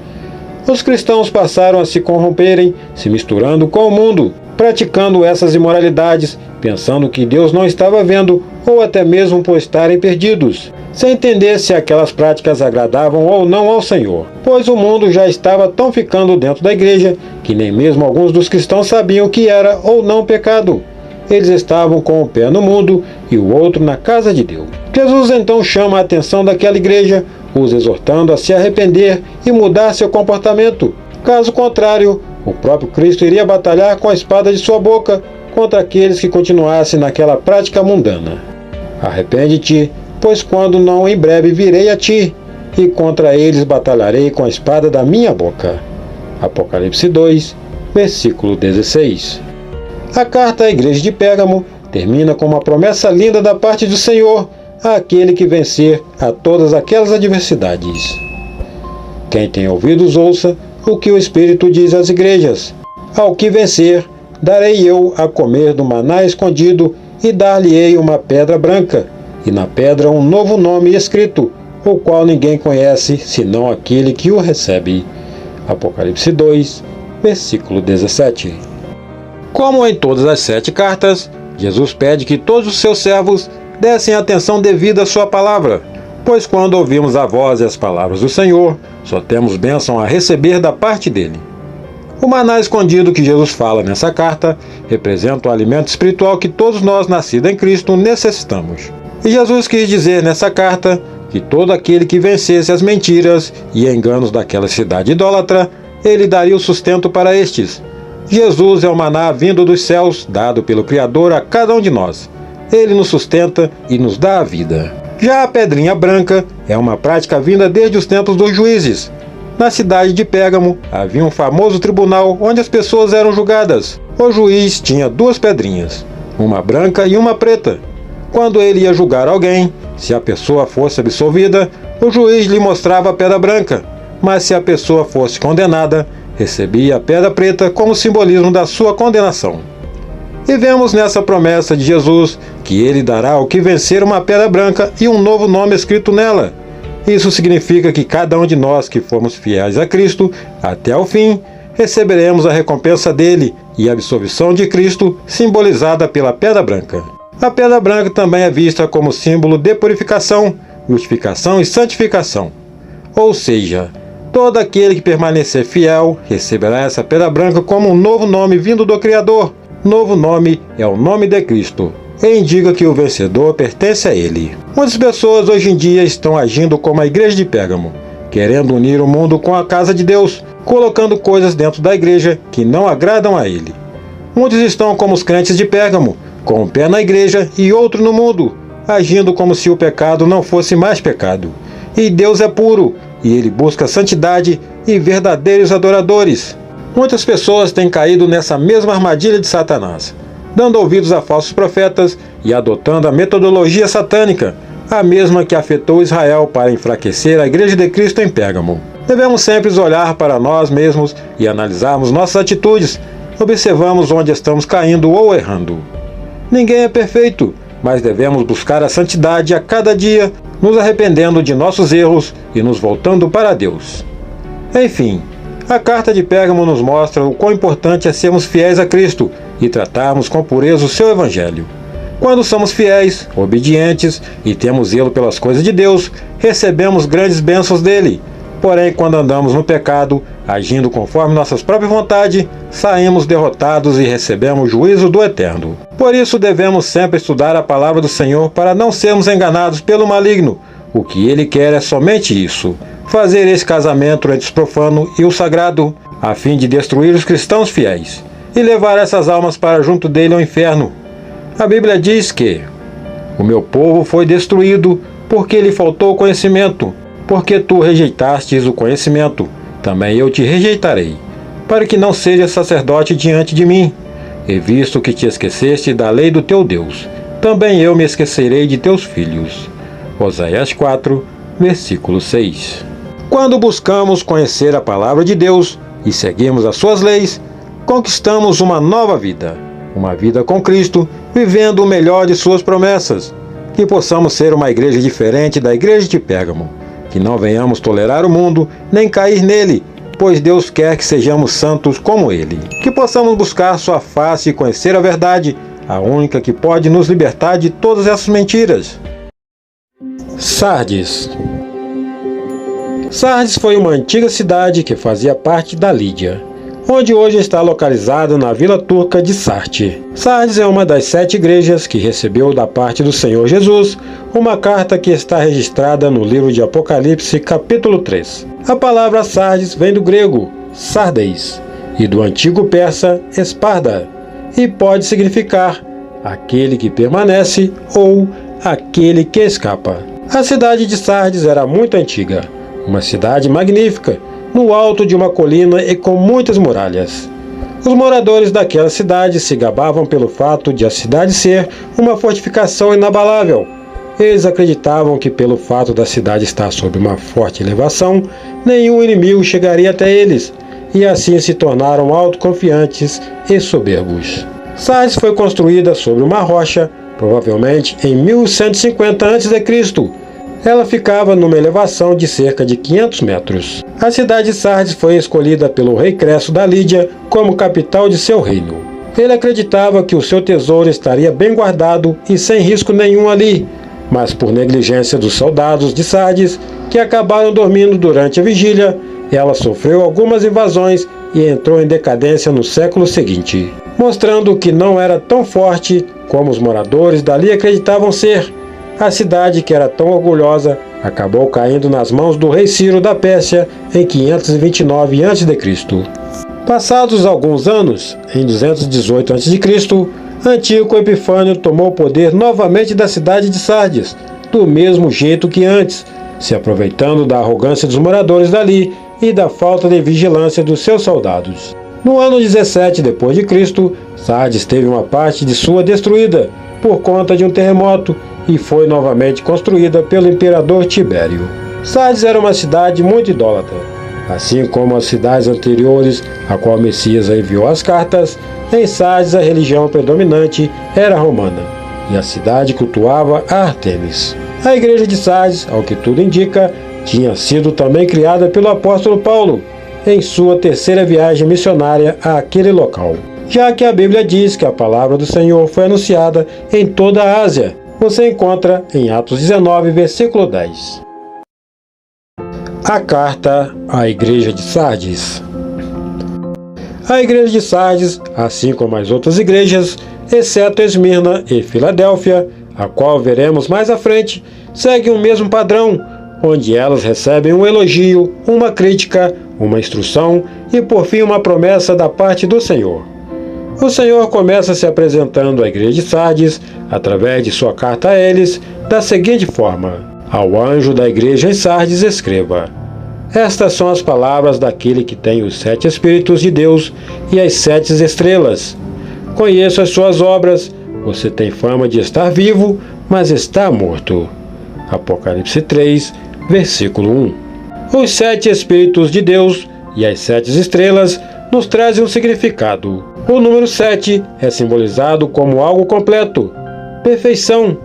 Os cristãos passaram a se corromperem, se misturando com o mundo, praticando essas imoralidades, pensando que Deus não estava vendo ou até mesmo por estarem perdidos, sem entender se aquelas práticas agradavam ou não ao Senhor, pois o mundo já estava tão ficando dentro da igreja que nem mesmo alguns dos cristãos sabiam o que era ou não pecado. Eles estavam com um pé no mundo e o outro na casa de Deus. Jesus então chama a atenção daquela igreja, os exortando a se arrepender e mudar seu comportamento. Caso contrário, o próprio Cristo iria batalhar com a espada de sua boca contra aqueles que continuassem naquela prática mundana. Arrepende-te, pois quando não em breve virei a ti, e contra eles batalharei com a espada da minha boca. Apocalipse 2, versículo 16. A carta à igreja de Pérgamo termina com uma promessa linda da parte do Senhor àquele que vencer a todas aquelas adversidades. Quem tem ouvidos ouça o que o Espírito diz às igrejas. Ao que vencer, darei eu a comer do maná escondido e dar-lhe-ei uma pedra branca, e na pedra um novo nome escrito, o qual ninguém conhece, senão aquele que o recebe. Apocalipse 2, versículo 17. Como em todas as 7 cartas, Jesus pede que todos os seus servos dessem atenção devida à sua palavra, pois quando ouvimos a voz e as palavras do Senhor, só temos bênção a receber da parte dele. O maná escondido que Jesus fala nessa carta representa o alimento espiritual que todos nós, nascidos em Cristo, necessitamos. E Jesus quis dizer nessa carta que todo aquele que vencesse as mentiras e enganos daquela cidade idólatra, ele daria o sustento para estes. Jesus é o maná vindo dos céus, dado pelo Criador a cada um de nós. Ele nos sustenta e nos dá a vida. Já a pedrinha branca é uma prática vinda desde os tempos dos juízes. Na cidade de Pérgamo havia um famoso tribunal onde as pessoas eram julgadas. O juiz tinha 2 pedrinhas, uma branca e uma preta. Quando ele ia julgar alguém, se a pessoa fosse absolvida, o juiz lhe mostrava a pedra branca, mas se a pessoa fosse condenada, recebia a pedra preta como simbolismo da sua condenação. E vemos nessa promessa de Jesus que ele dará ao que vencer uma pedra branca e um novo nome escrito nela. Isso significa que cada um de nós que formos fiéis a Cristo até o fim, receberemos a recompensa dele e a absolvição de Cristo, simbolizada pela pedra branca. A pedra branca também é vista como símbolo de purificação, justificação e santificação. Ou seja, Todo aquele que permanecer fiel receberá essa pedra branca como um novo nome vindo do Criador. Novo nome é o nome de Cristo, e indica que o vencedor pertence a Ele. Muitas pessoas hoje em dia estão agindo como a igreja de Pérgamo, querendo unir o mundo com a casa de Deus, colocando coisas dentro da igreja que não agradam a Ele. Muitos estão como os crentes de Pérgamo, com um pé na igreja e outro no mundo, agindo como se o pecado não fosse mais pecado. E Deus é puro, e Ele busca santidade e verdadeiros adoradores. Muitas pessoas têm caído nessa mesma armadilha de Satanás, dando ouvidos a falsos profetas e adotando a metodologia satânica, a mesma que afetou Israel para enfraquecer a Igreja de Cristo em Pérgamo. Devemos sempre olhar para nós mesmos e analisarmos nossas atitudes, observamos onde estamos caindo ou errando. Ninguém é perfeito, mas devemos buscar a santidade a cada dia, nos arrependendo de nossos erros e nos voltando para Deus. Enfim, a carta de Pérgamo nos mostra o quão importante é sermos fiéis a Cristo e tratarmos com pureza o seu Evangelho. Quando somos fiéis, obedientes e temos zelo pelas coisas de Deus, recebemos grandes bênçãos dele. Porém, quando andamos no pecado, agindo conforme nossas próprias vontades, saímos derrotados e recebemos o juízo do Eterno. Por isso devemos sempre estudar a palavra do Senhor para não sermos enganados pelo maligno. O que ele quer é somente isso: fazer esse casamento entre o profano e o sagrado, a fim de destruir os cristãos fiéis e levar essas almas para junto dele ao inferno. A Bíblia diz que o meu povo foi destruído porque lhe faltou conhecimento. Porque tu rejeitastes o conhecimento, também eu te rejeitarei, para que não sejas sacerdote diante de mim. E visto que te esqueceste da lei do teu Deus, também eu me esquecerei de teus filhos. Oséias 4, versículo 6. Quando buscamos conhecer a palavra de Deus e seguimos as suas leis, conquistamos uma nova vida, uma vida com Cristo, vivendo o melhor de suas promessas. Que possamos ser uma igreja diferente da igreja de Pérgamo. Que não venhamos tolerar o mundo, nem cair nele, pois Deus quer que sejamos santos como Ele. Que possamos buscar sua face e conhecer a verdade, a única que pode nos libertar de todas essas mentiras. Sardes. Sardes foi uma antiga cidade que fazia parte da Lídia, onde hoje está localizada na vila turca de Sarte. Sardes é uma das 7 igrejas que recebeu da parte do Senhor Jesus uma carta que está registrada no livro de Apocalipse, capítulo 3. A palavra Sardes vem do grego Sardes e do antigo persa Esparda, e pode significar aquele que permanece ou aquele que escapa. A cidade de Sardes era muito antiga, uma cidade magnífica, no alto de uma colina e com muitas muralhas. Os moradores daquela cidade se gabavam pelo fato de a cidade ser uma fortificação inabalável. Eles acreditavam que pelo fato da cidade estar sob uma forte elevação, nenhum inimigo chegaria até eles, e assim se tornaram autoconfiantes e soberbos. Sardes foi construída sobre uma rocha, provavelmente em 1150 a.C., ela ficava numa elevação de cerca de 500 metros. A cidade de Sardes foi escolhida pelo rei Creso da Lídia como capital de seu reino. Ele acreditava que o seu tesouro estaria bem guardado e sem risco nenhum ali, mas por negligência dos soldados de Sardes, que acabaram dormindo durante a vigília, ela sofreu algumas invasões e entrou em decadência no século seguinte, mostrando que não era tão forte como os moradores dali acreditavam ser. A cidade, que era tão orgulhosa, acabou caindo nas mãos do rei Ciro da Pérsia em 529 a.C. Passados alguns anos, em 218 a.C., Antíoco Epifânio tomou o poder novamente da cidade de Sardes, do mesmo jeito que antes, se aproveitando da arrogância dos moradores dali e da falta de vigilância dos seus soldados. No ano 17 d.C., Sardes teve uma parte de sua destruída por conta de um terremoto e foi novamente construída pelo imperador Tibério. Sardes era uma cidade muito idólatra. Assim como as cidades anteriores a qual Messias enviou as cartas, em Sardes a religião predominante era romana, e a cidade cultuava a Ártemis. A igreja de Sardes, ao que tudo indica, tinha sido também criada pelo apóstolo Paulo, em sua 3ª viagem missionária àquele local, já que a Bíblia diz que a palavra do Senhor foi anunciada em toda a Ásia. Você encontra em Atos 19, versículo 10. A carta à Igreja de Sardes. A Igreja de Sardes, assim como as outras igrejas, exceto Esmirna e Filadélfia, a qual veremos mais à frente, segue o mesmo padrão, onde elas recebem um elogio, uma crítica, uma instrução e, por fim, uma promessa da parte do Senhor. O Senhor começa se apresentando à Igreja de Sardes, através de sua carta a eles, da seguinte forma: ao anjo da Igreja em Sardes escreva: estas são as palavras daquele que tem os 7 Espíritos de Deus e as 7 estrelas. Conheço as suas obras, você tem fama de estar vivo, mas está morto. Apocalipse 3, versículo 1. Os 7 Espíritos de Deus e as 7 estrelas nos trazem um significado. O número 7 é simbolizado como algo completo, perfeição.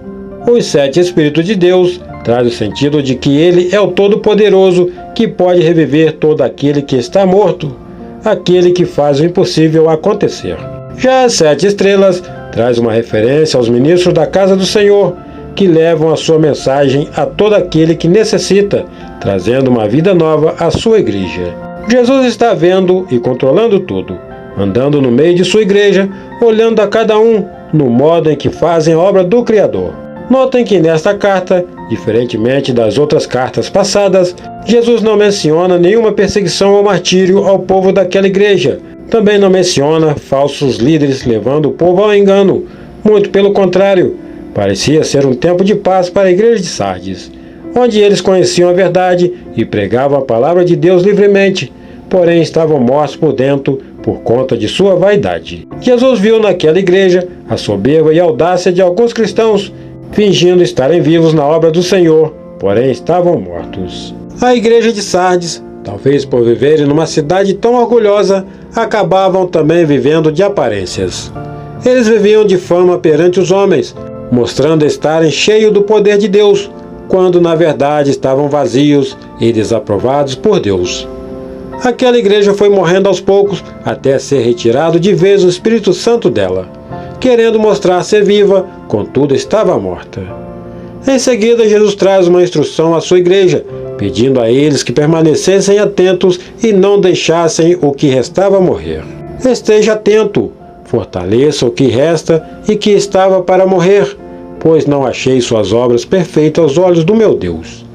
Os 7 Espíritos de Deus traz o sentido de que Ele é o Todo-Poderoso que pode reviver todo aquele que está morto, aquele que faz o impossível acontecer. Já as 7 estrelas traz uma referência aos ministros da casa do Senhor, que levam a sua mensagem a todo aquele que necessita, trazendo uma vida nova à sua igreja. Jesus está vendo e controlando tudo, andando no meio de sua igreja, olhando a cada um no modo em que fazem a obra do Criador. Notem que nesta carta, diferentemente das outras cartas passadas, Jesus não menciona nenhuma perseguição ou martírio ao povo daquela igreja. Também não menciona falsos líderes levando o povo ao engano. Muito pelo contrário, parecia ser um tempo de paz para a igreja de Sardes, onde eles conheciam a verdade e pregavam a palavra de Deus livremente, porém estavam mortos por dentro por conta de sua vaidade. Jesus viu naquela igreja a soberba e a audácia de alguns cristãos, fingindo estarem vivos na obra do Senhor, porém estavam mortos. A igreja de Sardes, talvez por viverem numa cidade tão orgulhosa, acabavam também vivendo de aparências. Eles viviam de fama perante os homens, mostrando estarem cheios do poder de Deus, quando na verdade estavam vazios e desaprovados por Deus. Aquela igreja foi morrendo aos poucos até ser retirado de vez o Espírito Santo dela, querendo mostrar ser viva, contudo estava morta. Em seguida, Jesus traz uma instrução à sua igreja, pedindo a eles que permanecessem atentos e não deixassem o que restava morrer. Esteja atento, fortaleça o que resta e que estava para morrer, pois não achei suas obras perfeitas aos olhos do meu Deus.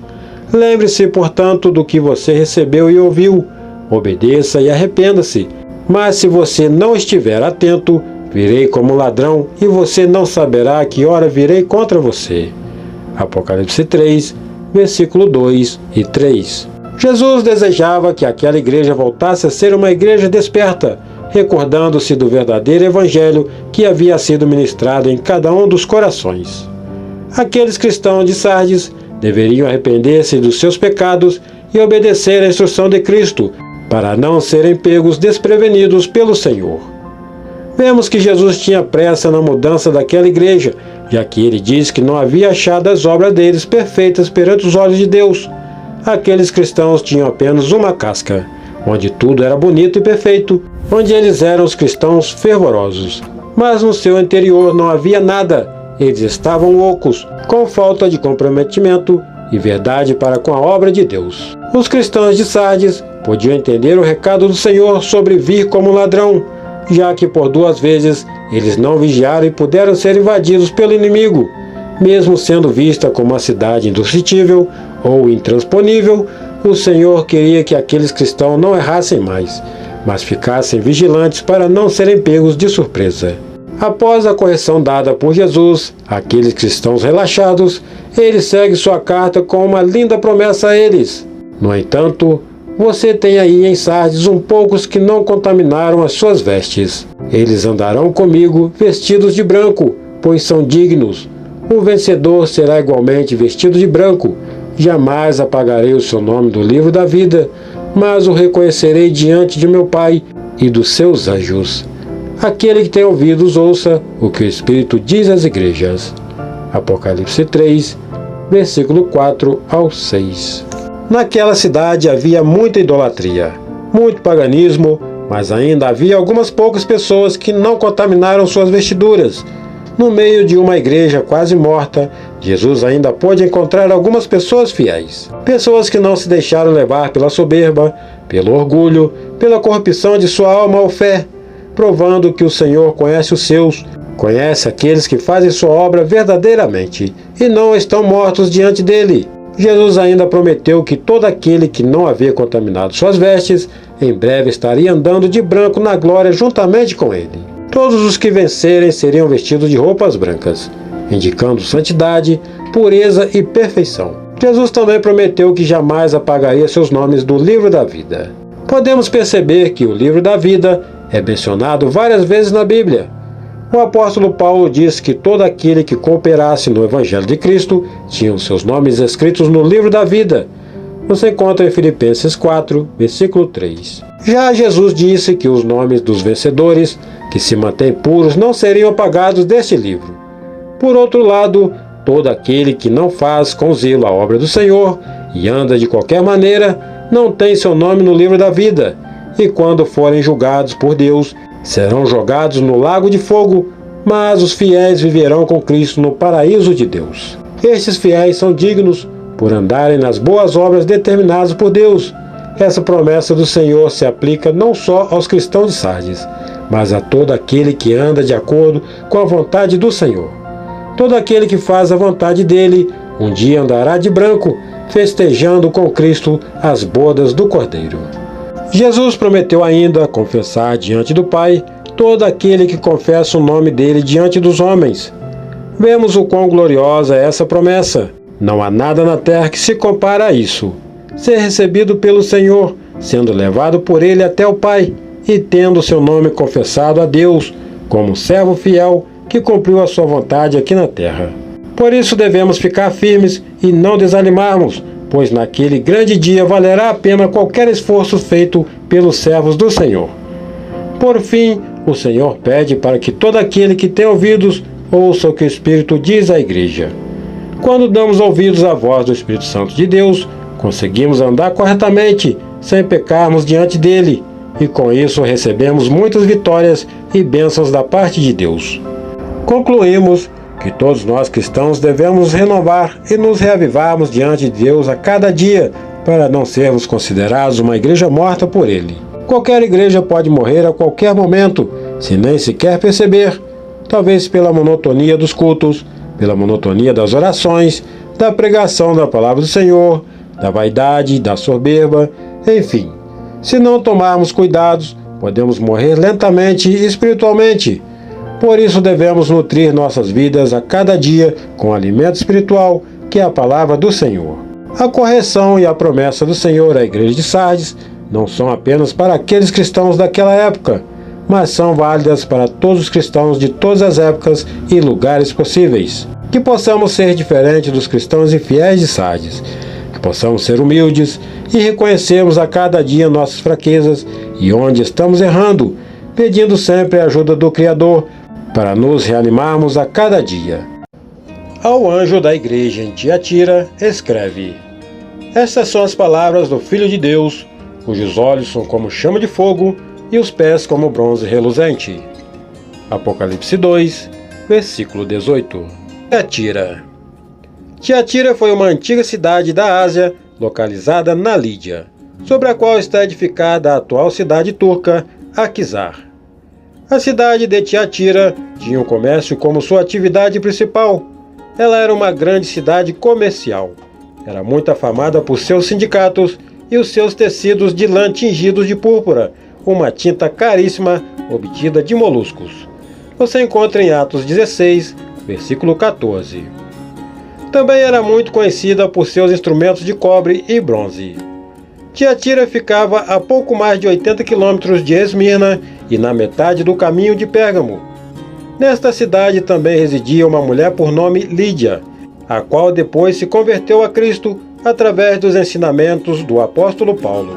Lembre-se, portanto, do que você recebeu e ouviu, obedeça e arrependa-se. Mas se você não estiver atento, virei como ladrão e você não saberá a que hora virei contra você. Apocalipse 3, versículo 2 e 3. Jesus desejava que aquela igreja voltasse a ser uma igreja desperta, recordando-se do verdadeiro evangelho que havia sido ministrado em cada um dos corações. Aqueles cristãos de Sardes deveriam arrepender-se dos seus pecados e obedecer à instrução de Cristo, para não serem pegos desprevenidos pelo Senhor. Vemos que Jesus tinha pressa na mudança daquela igreja, já que ele disse que não havia achado as obras deles perfeitas perante os olhos de Deus. Aqueles cristãos tinham apenas uma casca, onde tudo era bonito e perfeito, onde eles eram os cristãos fervorosos. Mas no seu interior não havia nada, eles estavam loucos, com falta de comprometimento e verdade para com a obra de Deus. Os cristãos de Sardes podiam entender o recado do Senhor sobre vir como ladrão, já que por 2 vezes eles não vigiaram e puderam ser invadidos pelo inimigo. Mesmo sendo vista como uma cidade indestrutível ou intransponível, o Senhor queria que aqueles cristãos não errassem mais, mas ficassem vigilantes para não serem pegos de surpresa. Após a correção dada por Jesus àqueles cristãos relaxados, ele segue sua carta com uma linda promessa a eles. No entanto, você tem aí em Sardes poucos que não contaminaram as suas vestes. Eles andarão comigo vestidos de branco, pois são dignos. O vencedor será igualmente vestido de branco. Jamais apagarei o seu nome do livro da vida, mas o reconhecerei diante de meu Pai e dos seus anjos. Aquele que tem ouvidos, ouça o que o Espírito diz às igrejas. Apocalipse 3, versículo 4 ao 6. Naquela cidade havia muita idolatria, muito paganismo, mas ainda havia algumas poucas pessoas que não contaminaram suas vestiduras. No meio de uma igreja quase morta, Jesus ainda pôde encontrar algumas pessoas fiéis. Pessoas que não se deixaram levar pela soberba, pelo orgulho, pela corrupção de sua alma ou fé, provando que o Senhor conhece os seus, conhece aqueles que fazem sua obra verdadeiramente e não estão mortos diante dele. Jesus ainda prometeu que todo aquele que não havia contaminado suas vestes, em breve estaria andando de branco na glória juntamente com ele. Todos os que vencerem seriam vestidos de roupas brancas, indicando santidade, pureza e perfeição. Jesus também prometeu que jamais apagaria seus nomes do livro da vida. Podemos perceber que o livro da vida é mencionado várias vezes na Bíblia. O apóstolo Paulo diz que todo aquele que cooperasse no Evangelho de Cristo tinha seus nomes escritos no livro da vida. Você encontra em Filipenses 4, versículo 3. Já Jesus disse que os nomes dos vencedores, que se mantêm puros, não seriam apagados deste livro. Por outro lado, todo aquele que não faz com zelo a obra do Senhor e anda de qualquer maneira, não tem seu nome no livro da vida, e quando forem julgados por Deus, serão jogados no lago de fogo, mas os fiéis viverão com Cristo no paraíso de Deus. Estes fiéis são dignos por andarem nas boas obras determinadas por Deus. Essa promessa do Senhor se aplica não só aos cristãos de Sardes, mas a todo aquele que anda de acordo com a vontade do Senhor. Todo aquele que faz a vontade dele, um dia andará de branco, festejando com Cristo as bodas do Cordeiro. Jesus prometeu ainda confessar diante do Pai todo aquele que confessa o nome dele diante dos homens. Vemos o quão gloriosa é essa promessa. Não há nada na terra que se compare a isso. Ser recebido pelo Senhor, sendo levado por ele até o Pai e tendo seu nome confessado a Deus como servo fiel que cumpriu a sua vontade aqui na terra. Por isso devemos ficar firmes e não desanimarmos, pois naquele grande dia valerá a pena qualquer esforço feito pelos servos do Senhor. Por fim, o Senhor pede para que todo aquele que tem ouvidos ouça o que o Espírito diz à igreja. Quando damos ouvidos à voz do Espírito Santo de Deus, conseguimos andar corretamente, sem pecarmos diante dele, e com isso recebemos muitas vitórias e bênçãos da parte de Deus. Concluímos que todos nós cristãos devemos renovar e nos reavivarmos diante de Deus a cada dia, para não sermos considerados uma igreja morta por Ele. Qualquer igreja pode morrer a qualquer momento, se nem sequer perceber, talvez pela monotonia dos cultos, pela monotonia das orações, da pregação da palavra do Senhor, da vaidade, da soberba, enfim. Se não tomarmos cuidados, podemos morrer lentamente e espiritualmente. Por isso devemos nutrir nossas vidas a cada dia com alimento espiritual, que é a palavra do Senhor. A correção e a promessa do Senhor à igreja de Sardes não são apenas para aqueles cristãos daquela época, mas são válidas para todos os cristãos de todas as épocas e lugares possíveis. Que possamos ser diferentes dos cristãos infiéis de Sardes, que possamos ser humildes e reconhecermos a cada dia nossas fraquezas e onde estamos errando, pedindo sempre a ajuda do Criador para nos reanimarmos a cada dia. Ao anjo da igreja em Tiatira, escreve: Estas são as palavras do Filho de Deus, cujos olhos são como chama de fogo e os pés como bronze reluzente. Apocalipse 2, versículo 18. Tiatira. Tiatira foi uma antiga cidade da Ásia, localizada na Lídia, sobre a qual está edificada a atual cidade turca, Akhisar. A cidade de Tiatira tinha o comércio como sua atividade principal. Ela era uma grande cidade comercial. Era muito afamada por seus sindicatos e os seus tecidos de lã tingidos de púrpura, uma tinta caríssima obtida de moluscos. Você encontra em Atos 16, versículo 14. Também era muito conhecida por seus instrumentos de cobre e bronze. Tiatira ficava a pouco mais de 80 quilômetros de Esmirna e na metade do caminho de Pérgamo. Nesta cidade também residia uma mulher por nome Lídia, a qual depois se converteu a Cristo através dos ensinamentos do apóstolo Paulo.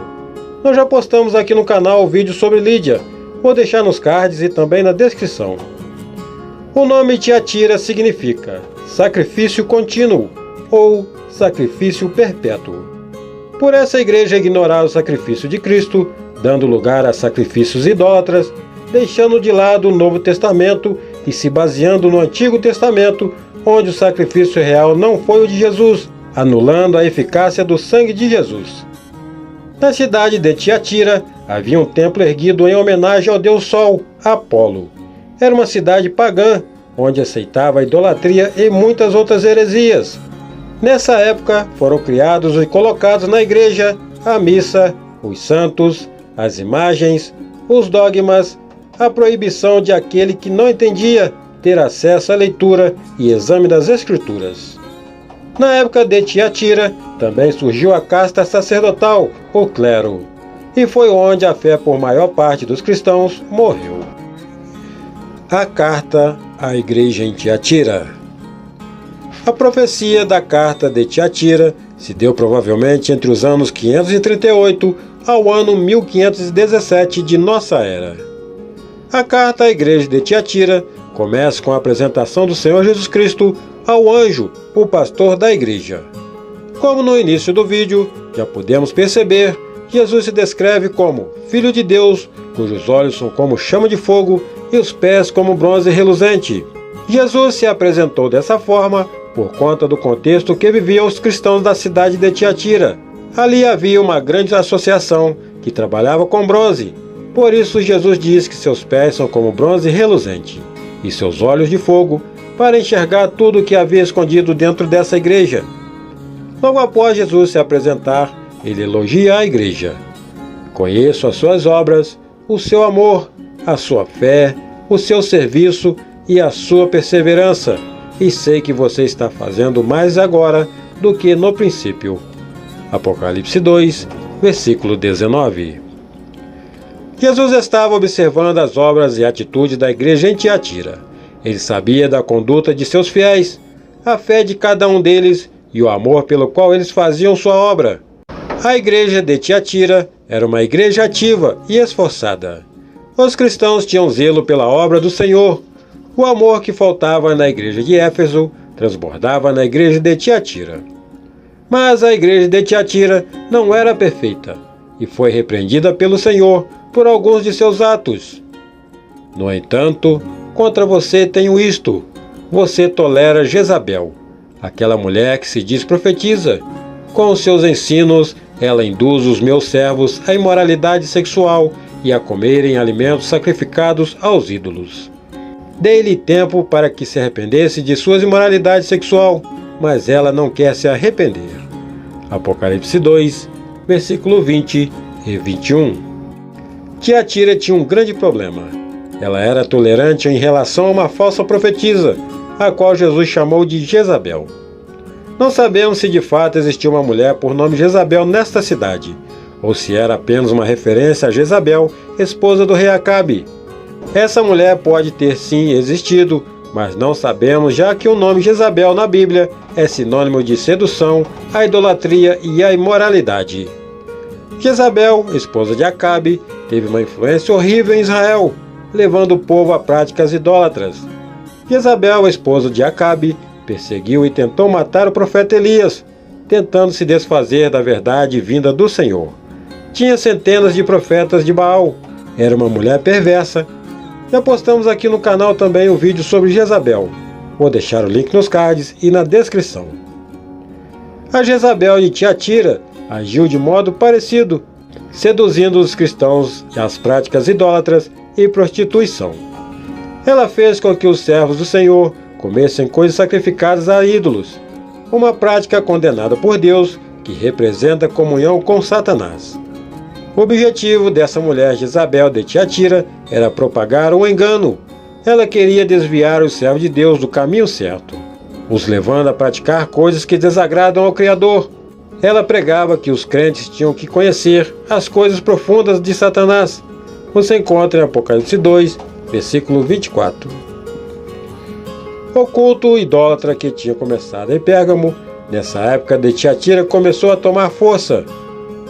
Nós já postamos aqui no canal o vídeo sobre Lídia, vou deixar nos cards e também na descrição. O nome Tiatira significa sacrifício contínuo ou sacrifício perpétuo. Por essa igreja ignorar o sacrifício de Cristo, dando lugar a sacrifícios idólatras, deixando de lado o Novo Testamento e se baseando no Antigo Testamento, onde o sacrifício real não foi o de Jesus, anulando a eficácia do sangue de Jesus. Na cidade de Tiatira, havia um templo erguido em homenagem ao deus Sol, Apolo. Era uma cidade pagã, onde aceitava a idolatria e muitas outras heresias. Nessa época, foram criados e colocados na igreja a missa, os santos, as imagens, os dogmas, a proibição de aquele que não entendia ter acesso à leitura e exame das Escrituras. Na época de Tiatira, também surgiu a casta sacerdotal, o clero, e foi onde a fé por maior parte dos cristãos morreu. A carta à igreja em Tiatira. A profecia da carta de Tiatira se deu provavelmente entre os anos 538 ao ano 1517 de nossa era. A carta à igreja de Tiatira começa com a apresentação do Senhor Jesus Cristo ao anjo, o pastor da igreja. Como no início do vídeo, já podemos perceber, Jesus se descreve como Filho de Deus, cujos olhos são como chama de fogo e os pés como bronze reluzente. Jesus se apresentou dessa forma por conta do contexto que viviam os cristãos da cidade de Tiatira. Ali havia uma grande associação que trabalhava com bronze. Por isso Jesus diz que seus pés são como bronze reluzente e seus olhos de fogo, para enxergar tudo o que havia escondido dentro dessa igreja. Logo após Jesus se apresentar, ele elogia a igreja. Conheço as suas obras, o seu amor, a sua fé, o seu serviço e a sua perseverança, e sei que você está fazendo mais agora do que no princípio. Apocalipse 2, versículo 19. Jesus estava observando as obras e atitudes da igreja em Tiatira. Ele sabia da conduta de seus fiéis, a fé de cada um deles e o amor pelo qual eles faziam sua obra. A igreja de Tiatira era uma igreja ativa e esforçada. Os cristãos tinham zelo pela obra do Senhor. O amor que faltava na igreja de Éfeso transbordava na igreja de Tiatira. Mas a igreja de Tiatira não era perfeita e foi repreendida pelo Senhor por alguns de seus atos. No entanto, contra você tenho isto: você tolera Jezabel, aquela mulher que se diz profetiza. Com os seus ensinos, ela induz os meus servos à imoralidade sexual e a comerem alimentos sacrificados aos ídolos. Dei-lhe tempo para que se arrependesse de sua imoralidade sexual, mas ela não quer se arrepender. Apocalipse 2, versículo 20 e 21. Tiatira tinha um grande problema. Ela era tolerante em relação a uma falsa profetisa, a qual Jesus chamou de Jezabel. Não sabemos se de fato existia uma mulher por nome Jezabel nesta cidade, ou se era apenas uma referência a Jezabel, esposa do rei Acabe. Essa mulher pode ter sim existido, mas não sabemos, já que o nome Jezabel na Bíblia é sinônimo de sedução, a idolatria e a imoralidade. Jezabel, esposa de Acabe, teve uma influência horrível em Israel, levando o povo a práticas idólatras. Jezabel, esposa de Acabe, perseguiu e tentou matar o profeta Elias, tentando se desfazer da verdade vinda do Senhor. Tinha centenas de profetas de Baal. Era uma mulher perversa. Já postamos aqui no canal também um vídeo sobre Jezabel. Vou deixar o link nos cards e na descrição. A Jezabel de Tiatira agiu de modo parecido, seduzindo os cristãos às práticas idólatras e prostituição. Ela fez com que os servos do Senhor comessem coisas sacrificadas a ídolos, uma prática condenada por Deus que representa comunhão com Satanás. O objetivo dessa mulher Jezabel de Tiatira era propagar o engano. Ela queria desviar os servos de Deus do caminho certo, os levando a praticar coisas que desagradam ao Criador. Ela pregava que os crentes tinham que conhecer as coisas profundas de Satanás. Você encontra em Apocalipse 2, versículo 24. O culto idólatra que tinha começado em Pérgamo, nessa época de Tiatira, começou a tomar força.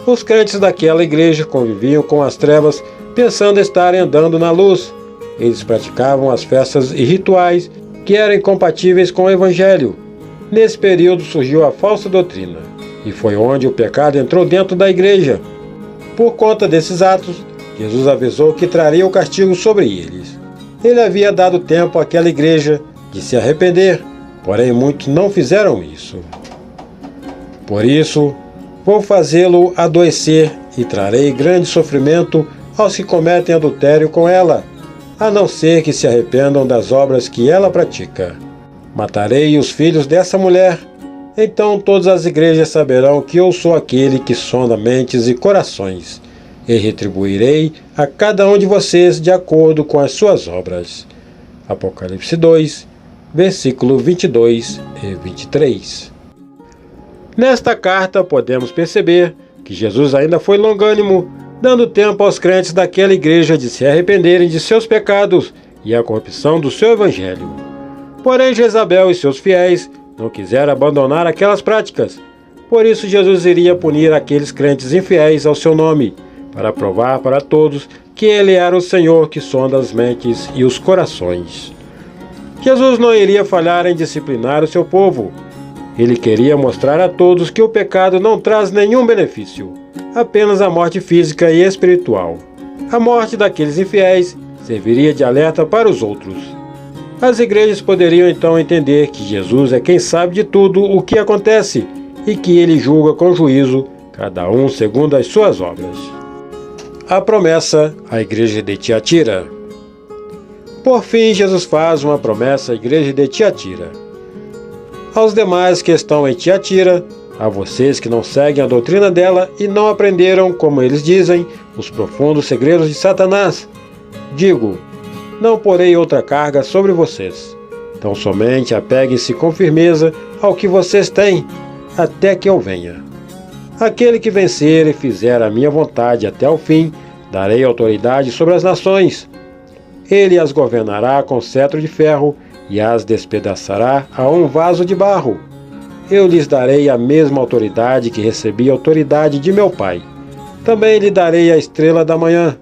Os crentes daquela igreja conviviam com as trevas, pensando estarem andando na luz. Eles praticavam as festas e rituais que eram incompatíveis com o Evangelho. Nesse período surgiu a falsa doutrina, e foi onde o pecado entrou dentro da igreja. Por conta desses atos, Jesus avisou que traria o castigo sobre eles. Ele havia dado tempo àquela igreja de se arrepender, porém muitos não fizeram isso. Por isso, vou fazê-lo adoecer e trarei grande sofrimento aos que cometem adultério com ela, a não ser que se arrependam das obras que ela pratica. Matarei os filhos dessa mulher, então todas as igrejas saberão que eu sou aquele que sonda mentes e corações, e retribuirei a cada um de vocês de acordo com as suas obras. Apocalipse 2, versículo 22 e 23. Nesta carta podemos perceber que Jesus ainda foi longânimo, dando tempo aos crentes daquela igreja de se arrependerem de seus pecados e a corrupção do seu evangelho. Porém, Jezabel e seus fiéis não quiseram abandonar aquelas práticas. Por isso, Jesus iria punir aqueles crentes infiéis ao seu nome, para provar para todos que ele era o Senhor que sonda as mentes e os corações. Jesus não iria falhar em disciplinar o seu povo. Ele queria mostrar a todos que o pecado não traz nenhum benefício, apenas a morte física e espiritual. A morte daqueles infiéis serviria de alerta para os outros. As igrejas poderiam então entender que Jesus é quem sabe de tudo o que acontece e que ele julga com juízo cada um segundo as suas obras. A promessa à igreja de Tiatira. Por fim, Jesus faz uma promessa à igreja de Tiatira. Aos demais que estão em Tiatira, a vocês que não seguem a doutrina dela e não aprenderam, como eles dizem, os profundos segredos de Satanás, digo: não porei outra carga sobre vocês. Então somente apeguem-se com firmeza ao que vocês têm, até que eu venha. Aquele que vencer e fizer a minha vontade até o fim, darei autoridade sobre as nações. Ele as governará com cetro de ferro e as despedaçará a um vaso de barro. Eu lhes darei a mesma autoridade que recebi autoridade de meu Pai. Também lhe darei a estrela da manhã.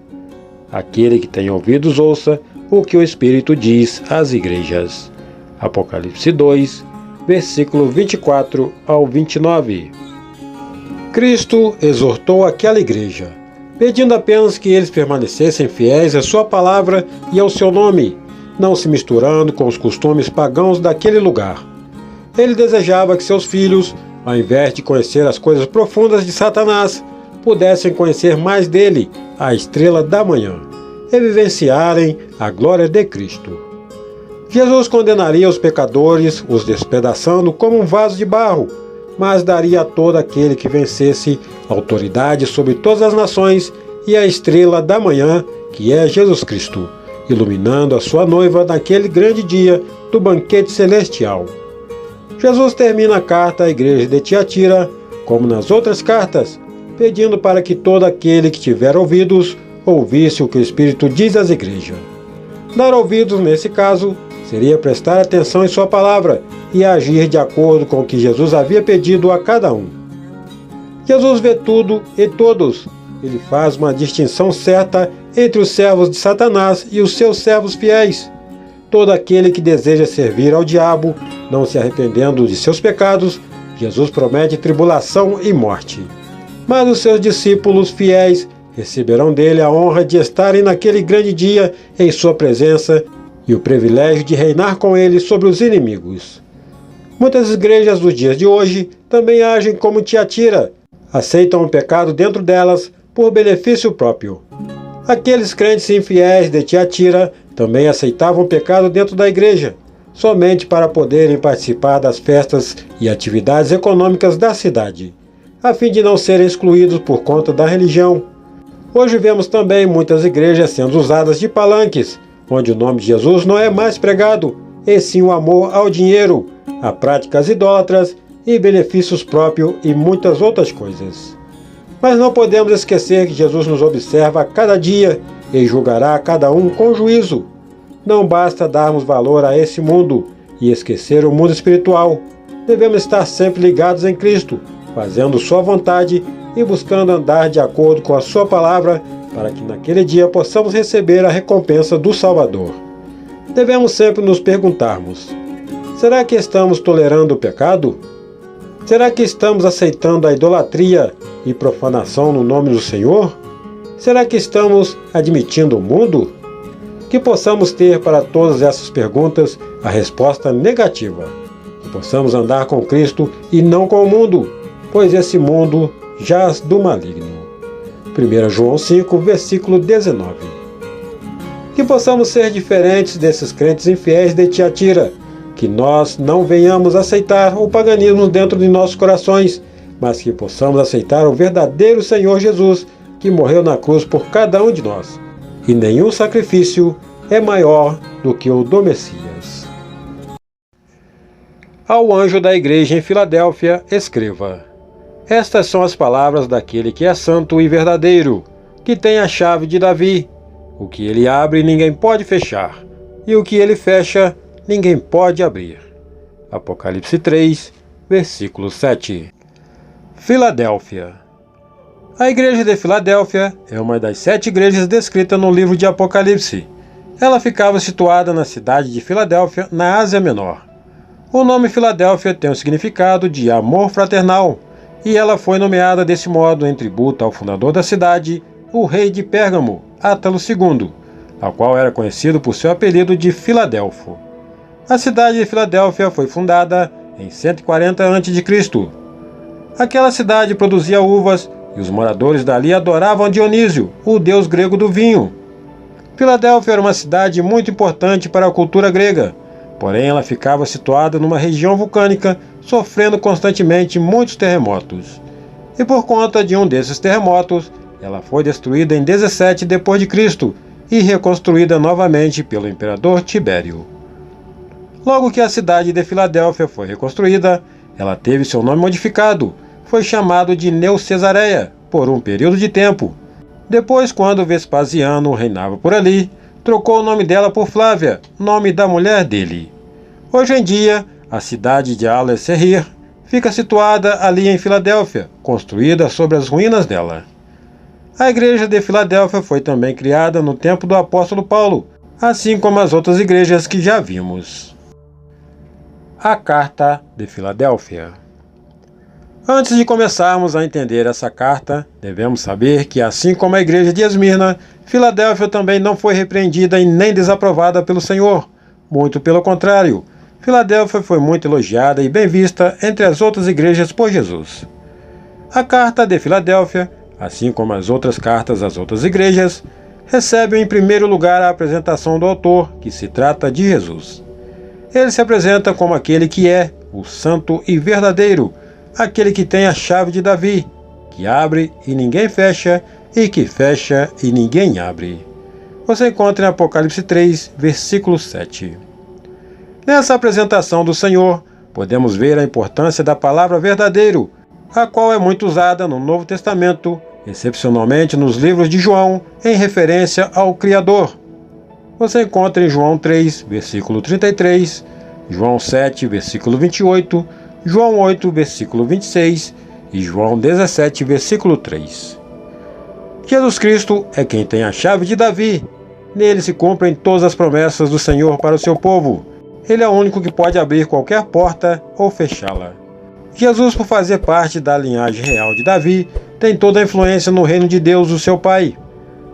Aquele que tem ouvidos ouça o que o Espírito diz às igrejas. Apocalipse 2, versículo 24 ao 29. Cristo exortou aquela igreja, pedindo apenas que eles permanecessem fiéis à sua palavra e ao seu nome, não se misturando com os costumes pagãos daquele lugar. Ele desejava que seus filhos, ao invés de conhecer as coisas profundas de Satanás, pudessem conhecer mais dele, a estrela da manhã, e vivenciarem a glória de Cristo. Jesus condenaria os pecadores, os despedaçando como um vaso de barro, mas daria a todo aquele que vencesse autoridade sobre todas as nações e a estrela da manhã, que é Jesus Cristo, iluminando a sua noiva naquele grande dia do banquete celestial. Jesus termina a carta à igreja de Tiatira, como nas outras cartas, pedindo para que todo aquele que tiver ouvidos ouvisse o que o Espírito diz às igrejas. Dar ouvidos, nesse caso, seria prestar atenção em sua palavra e agir de acordo com o que Jesus havia pedido a cada um. Jesus vê tudo e todos. Ele faz uma distinção certa entre os servos de Satanás e os seus servos fiéis. Todo aquele que deseja servir ao diabo, não se arrependendo de seus pecados, Jesus promete tribulação e morte. Mas os seus discípulos fiéis receberão dele a honra de estarem naquele grande dia em sua presença e o privilégio de reinar com ele sobre os inimigos. Muitas igrejas dos dias de hoje também agem como Tiatira, aceitam o pecado dentro delas por benefício próprio. Aqueles crentes infiéis de Tiatira também aceitavam o pecado dentro da igreja, somente para poderem participar das festas e atividades econômicas da cidade, a fim de não serem excluídos por conta da religião. Hoje vemos também muitas igrejas sendo usadas de palanques, onde o nome de Jesus não é mais pregado, e sim o amor ao dinheiro, a práticas idólatras e benefícios próprios e muitas outras coisas. Mas não podemos esquecer que Jesus nos observa a cada dia e julgará cada um com juízo. Não basta darmos valor a esse mundo e esquecer o mundo espiritual. Devemos estar sempre ligados em Cristo, fazendo sua vontade e buscando andar de acordo com a sua palavra, para que naquele dia possamos receber a recompensa do Salvador. Devemos sempre nos perguntarmos: será que estamos tolerando o pecado? Será que estamos aceitando a idolatria e profanação no nome do Senhor? Será que estamos admitindo o mundo? Que possamos ter para todas essas perguntas a resposta negativa. Que possamos andar com Cristo e não com o mundo, pois esse mundo jaz do maligno. 1 João 5, versículo 19. Que possamos ser diferentes desses crentes infiéis de Tiatira, que nós não venhamos aceitar o paganismo dentro de nossos corações, mas que possamos aceitar o verdadeiro Senhor Jesus, que morreu na cruz por cada um de nós. E nenhum sacrifício é maior do que o do Messias. Ao anjo da igreja em Filadélfia, escreva: Estas são as palavras daquele que é santo e verdadeiro, que tem a chave de Davi. O que ele abre, ninguém pode fechar, e o que ele fecha, ninguém pode abrir. Apocalipse 3, versículo 7. Filadélfia. A igreja de Filadélfia é uma das 7 igrejas descritas no livro de Apocalipse. Ela ficava situada na cidade de Filadélfia, na Ásia Menor. O nome Filadélfia tem o significado de amor fraternal, e ela foi nomeada desse modo em tributo ao fundador da cidade, o rei de Pérgamo, Átalo II, a qual era conhecido por seu apelido de Filadelfo. A cidade de Filadélfia foi fundada em 140 a.C. Aquela cidade produzia uvas e os moradores dali adoravam Dionísio, o deus grego do vinho. Filadélfia era uma cidade muito importante para a cultura grega, porém ela ficava situada numa região vulcânica, sofrendo constantemente muitos terremotos. E por conta de um desses terremotos, ela foi destruída em 17 d.C. e reconstruída novamente pelo imperador Tibério. Logo que a cidade de Filadélfia foi reconstruída, ela teve seu nome modificado. Foi chamado de Neo-Cesareia por um período de tempo. Depois, quando Vespasiano reinava por ali, trocou o nome dela por Flávia, nome da mulher dele. Hoje em dia, a cidade de Alessirr fica situada ali em Filadélfia, construída sobre as ruínas dela. A igreja de Filadélfia foi também criada no tempo do apóstolo Paulo, assim como as outras igrejas que já vimos. A Carta de Filadélfia. Antes de começarmos a entender essa carta, devemos saber que, assim como a igreja de Esmirna, Filadélfia também não foi repreendida e nem desaprovada pelo Senhor. Muito pelo contrário, Filadélfia foi muito elogiada e bem vista entre as outras igrejas por Jesus. A carta de Filadélfia, assim como as outras cartas às outras igrejas, recebe em primeiro lugar a apresentação do autor, que se trata de Jesus. Ele se apresenta como aquele que é o santo e verdadeiro, aquele que tem a chave de Davi, que abre e ninguém fecha, e que fecha e ninguém abre. Você encontra em Apocalipse 3, versículo 7. Nessa apresentação do Senhor, podemos ver a importância da palavra verdadeiro, a qual é muito usada no Novo Testamento, excepcionalmente nos livros de João, em referência ao Criador. Você encontra em João 3, versículo 33, João 7, versículo 28, João 8, versículo 26 e João 17, versículo 3. Jesus Cristo é quem tem a chave de Davi. Nele se cumprem todas as promessas do Senhor para o seu povo. Ele é o único que pode abrir qualquer porta ou fechá-la. Jesus, por fazer parte da linhagem real de Davi, tem toda a influência no reino de Deus, o seu Pai.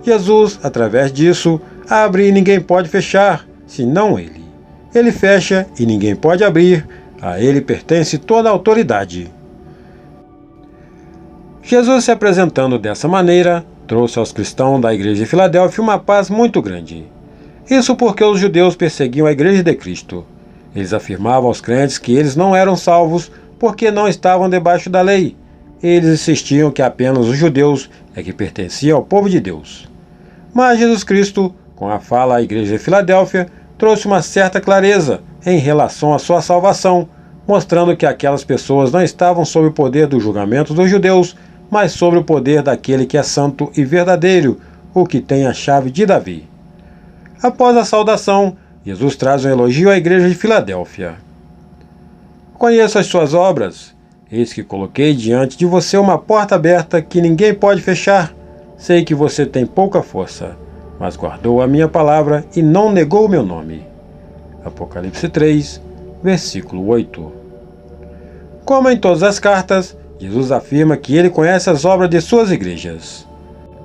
Jesus, através disso, abre e ninguém pode fechar, senão ele. Ele fecha e ninguém pode abrir. A ele pertence toda a autoridade. Jesus, se apresentando dessa maneira, trouxe aos cristãos da igreja de Filadélfia uma paz muito grande. Isso porque os judeus perseguiam a igreja de Cristo. Eles afirmavam aos crentes que eles não eram salvos porque não estavam debaixo da lei. Eles insistiam que apenas os judeus é que pertenciam ao povo de Deus. Mas Jesus Cristo, com a fala à igreja de Filadélfia, trouxe uma certa clareza em relação à sua salvação, mostrando que aquelas pessoas não estavam sob o poder do julgamento dos judeus, mas sobre o poder daquele que é santo e verdadeiro, o que tem a chave de Davi. Após a saudação, Jesus traz um elogio à igreja de Filadélfia. Conheço as suas obras. Eis que coloquei diante de você uma porta aberta que ninguém pode fechar. Sei que você tem pouca força, mas guardou a minha palavra e não negou o meu nome. Apocalipse 3, versículo 8. Como em todas as cartas, Jesus afirma que ele conhece as obras de suas igrejas.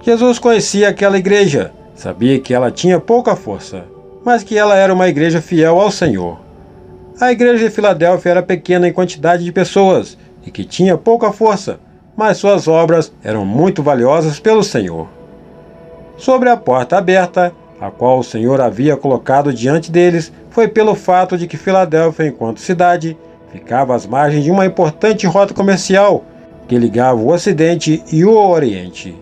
Jesus conhecia aquela igreja, Sabia que ela tinha pouca força, mas que ela era uma igreja fiel ao Senhor. A igreja de Filadélfia era pequena em quantidade de pessoas e que tinha pouca força, mas suas obras eram muito valiosas pelo Senhor. Sobre a porta aberta, a qual o Senhor havia colocado diante deles, foi pelo fato de que Filadélfia, enquanto cidade, ficava às margens de uma importante rota comercial que ligava o Ocidente e o Oriente.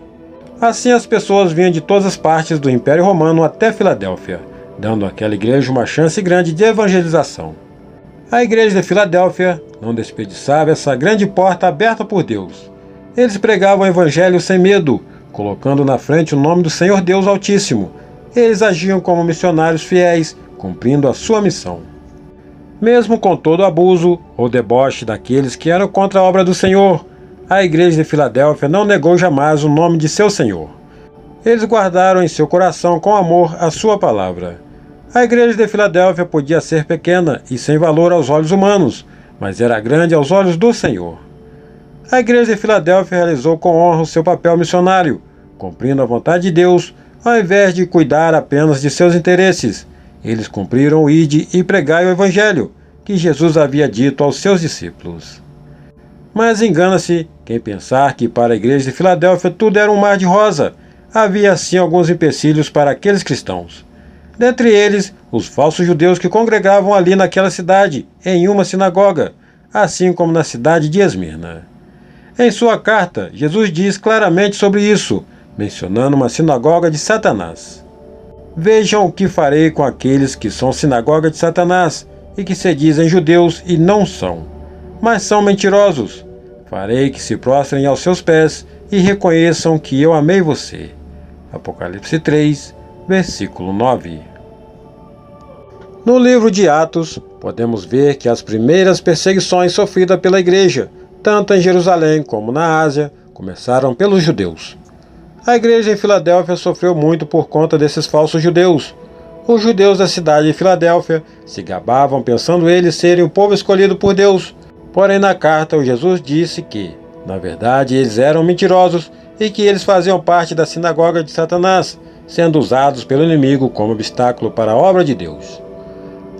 Assim, as pessoas vinham de todas as partes do Império Romano até Filadélfia, dando àquela igreja uma chance grande de evangelização. A igreja de Filadélfia não desperdiçava essa grande porta aberta por Deus. Eles pregavam o evangelho sem medo, colocando na frente o nome do Senhor Deus Altíssimo. Eles agiam como missionários fiéis, cumprindo a sua missão. Mesmo com todo o abuso ou deboche daqueles que eram contra a obra do Senhor, a igreja de Filadélfia não negou jamais o nome de seu Senhor. Eles guardaram em seu coração com amor a sua palavra. A igreja de Filadélfia podia ser pequena e sem valor aos olhos humanos, mas era grande aos olhos do Senhor. A igreja de Filadélfia realizou com honra o seu papel missionário, cumprindo a vontade de Deus, ao invés de cuidar apenas de seus interesses. Eles cumpriram o ide e pregai o evangelho, que Jesus havia dito aos seus discípulos. Mas engana-se quem pensar que para a igreja de Filadélfia tudo era um mar de rosa. Havia sim alguns empecilhos para aqueles cristãos. Dentre eles, os falsos judeus que congregavam ali naquela cidade, em uma sinagoga, assim como na cidade de Esmirna. Em sua carta, Jesus diz claramente sobre isso, mencionando uma sinagoga de Satanás. Vejam o que farei com aqueles que são sinagoga de Satanás e que se dizem judeus e não são, mas são mentirosos. Farei que se prostrem aos seus pés e reconheçam que eu amei você. Apocalipse 3, versículo 9. No livro de Atos, podemos ver que as primeiras perseguições sofridas pela igreja, tanto em Jerusalém como na Ásia, começaram pelos judeus. A igreja em Filadélfia sofreu muito por conta desses falsos judeus. Os judeus da cidade de Filadélfia se gabavam pensando eles serem o povo escolhido por Deus. Porém, na carta, o Jesus disse que, na verdade, eles eram mentirosos e que eles faziam parte da sinagoga de Satanás, sendo usados pelo inimigo como obstáculo para a obra de Deus.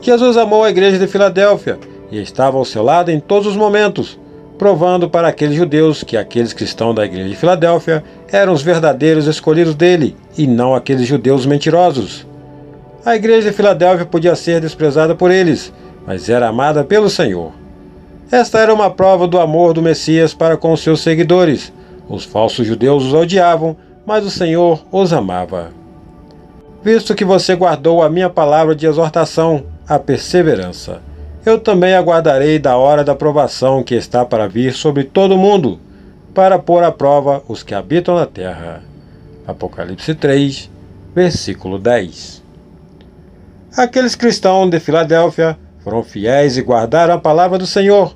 Jesus amou a igreja de Filadélfia e estava ao seu lado em todos os momentos, provando para aqueles judeus que aqueles cristãos da igreja de Filadélfia eram os verdadeiros escolhidos dele e não aqueles judeus mentirosos. A igreja de Filadélfia podia ser desprezada por eles, mas era amada pelo Senhor. Esta era uma prova do amor do Messias para com os seus seguidores. Os falsos judeus os odiavam, mas o Senhor os amava. Visto que você guardou a minha palavra de exortação, a perseverança, eu também aguardarei da hora da provação que está para vir sobre todo o mundo, para pôr à prova os que habitam na terra. Apocalipse 3, versículo 10. Aqueles cristãos de Filadélfia foram fiéis e guardaram a palavra do Senhor.